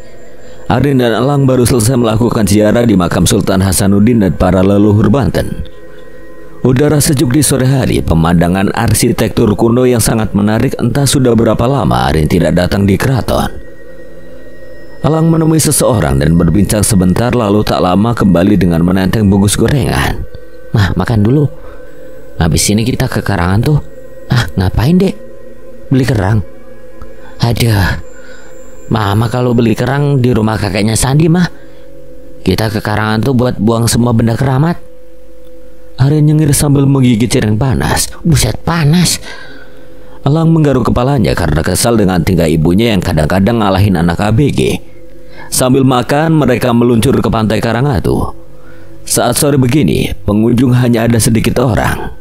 Arin dan Elang baru selesai melakukan ziarah di makam Sultan Hasanuddin dan para leluhur Banten. Udara sejuk di sore hari, pemandangan arsitektur kuno yang sangat menarik. Entah sudah berapa lama Arin tidak datang di keraton. Elang menemui seseorang dan berbincang sebentar, lalu tak lama kembali dengan menenteng bungkus gorengan. Mah, makan dulu. Habis ini kita ke Karangan tuh. Ngapain dek?
Beli kerang? Ada. Mama kalau beli kerang di rumah kakeknya Sandi mah. Kita ke karangan tuh buat buang semua benda keramat.
Arin nyengir sambil menggigit cireng panas.
Buset, panas.
Elang menggaruk kepalanya karena kesal dengan tingkah ibunya yang kadang-kadang ngalahin anak ABG. Sambil makan, mereka meluncur ke pantai Karangatu. Saat sore begini, pengunjung hanya ada sedikit orang.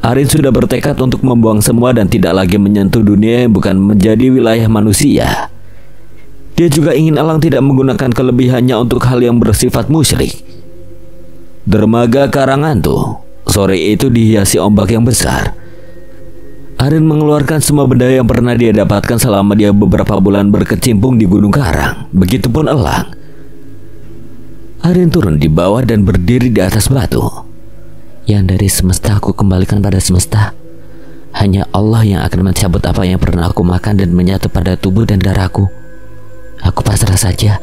Arin sudah bertekad untuk membuang semua dan tidak lagi menyentuh dunia yang bukan menjadi wilayah manusia. Dia juga ingin Elang tidak menggunakan kelebihannya untuk hal yang bersifat musyrik. Dermaga Karangantu sore itu dihiasi ombak yang besar. Arin mengeluarkan semua benda yang pernah dia dapatkan selama dia beberapa bulan berkecimpung di Gunung Karang. Begitupun Elang. Arin turun di bawah dan berdiri di atas batu. Yang dari semesta aku kembalikan pada semesta. Hanya Allah yang akan mencabut apa yang pernah aku makan dan menyatu pada tubuh dan darahku. Aku pasrah saja.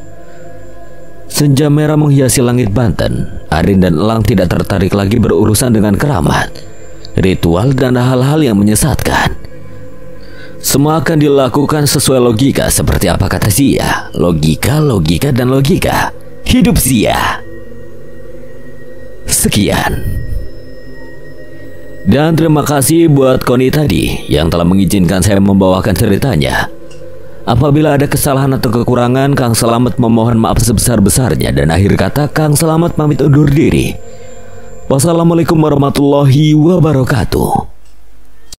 Senja merah menghiasi langit Banten. Arin dan Elang tidak tertarik lagi berurusan dengan keramat, ritual, dan hal-hal yang menyesatkan. Semua akan dilakukan sesuai logika, seperti apa kata Zia. Logika, logika, dan logika. Hidup Zia. Sekian. Dan terima kasih buat Koni tadi yang telah mengizinkan saya membawakan ceritanya. Apabila ada kesalahan atau kekurangan, Kang Selamet memohon maaf sebesar-besarnya. Dan akhir kata, Kang Selamet pamit undur diri. Wassalamualaikum warahmatullahi wabarakatuh.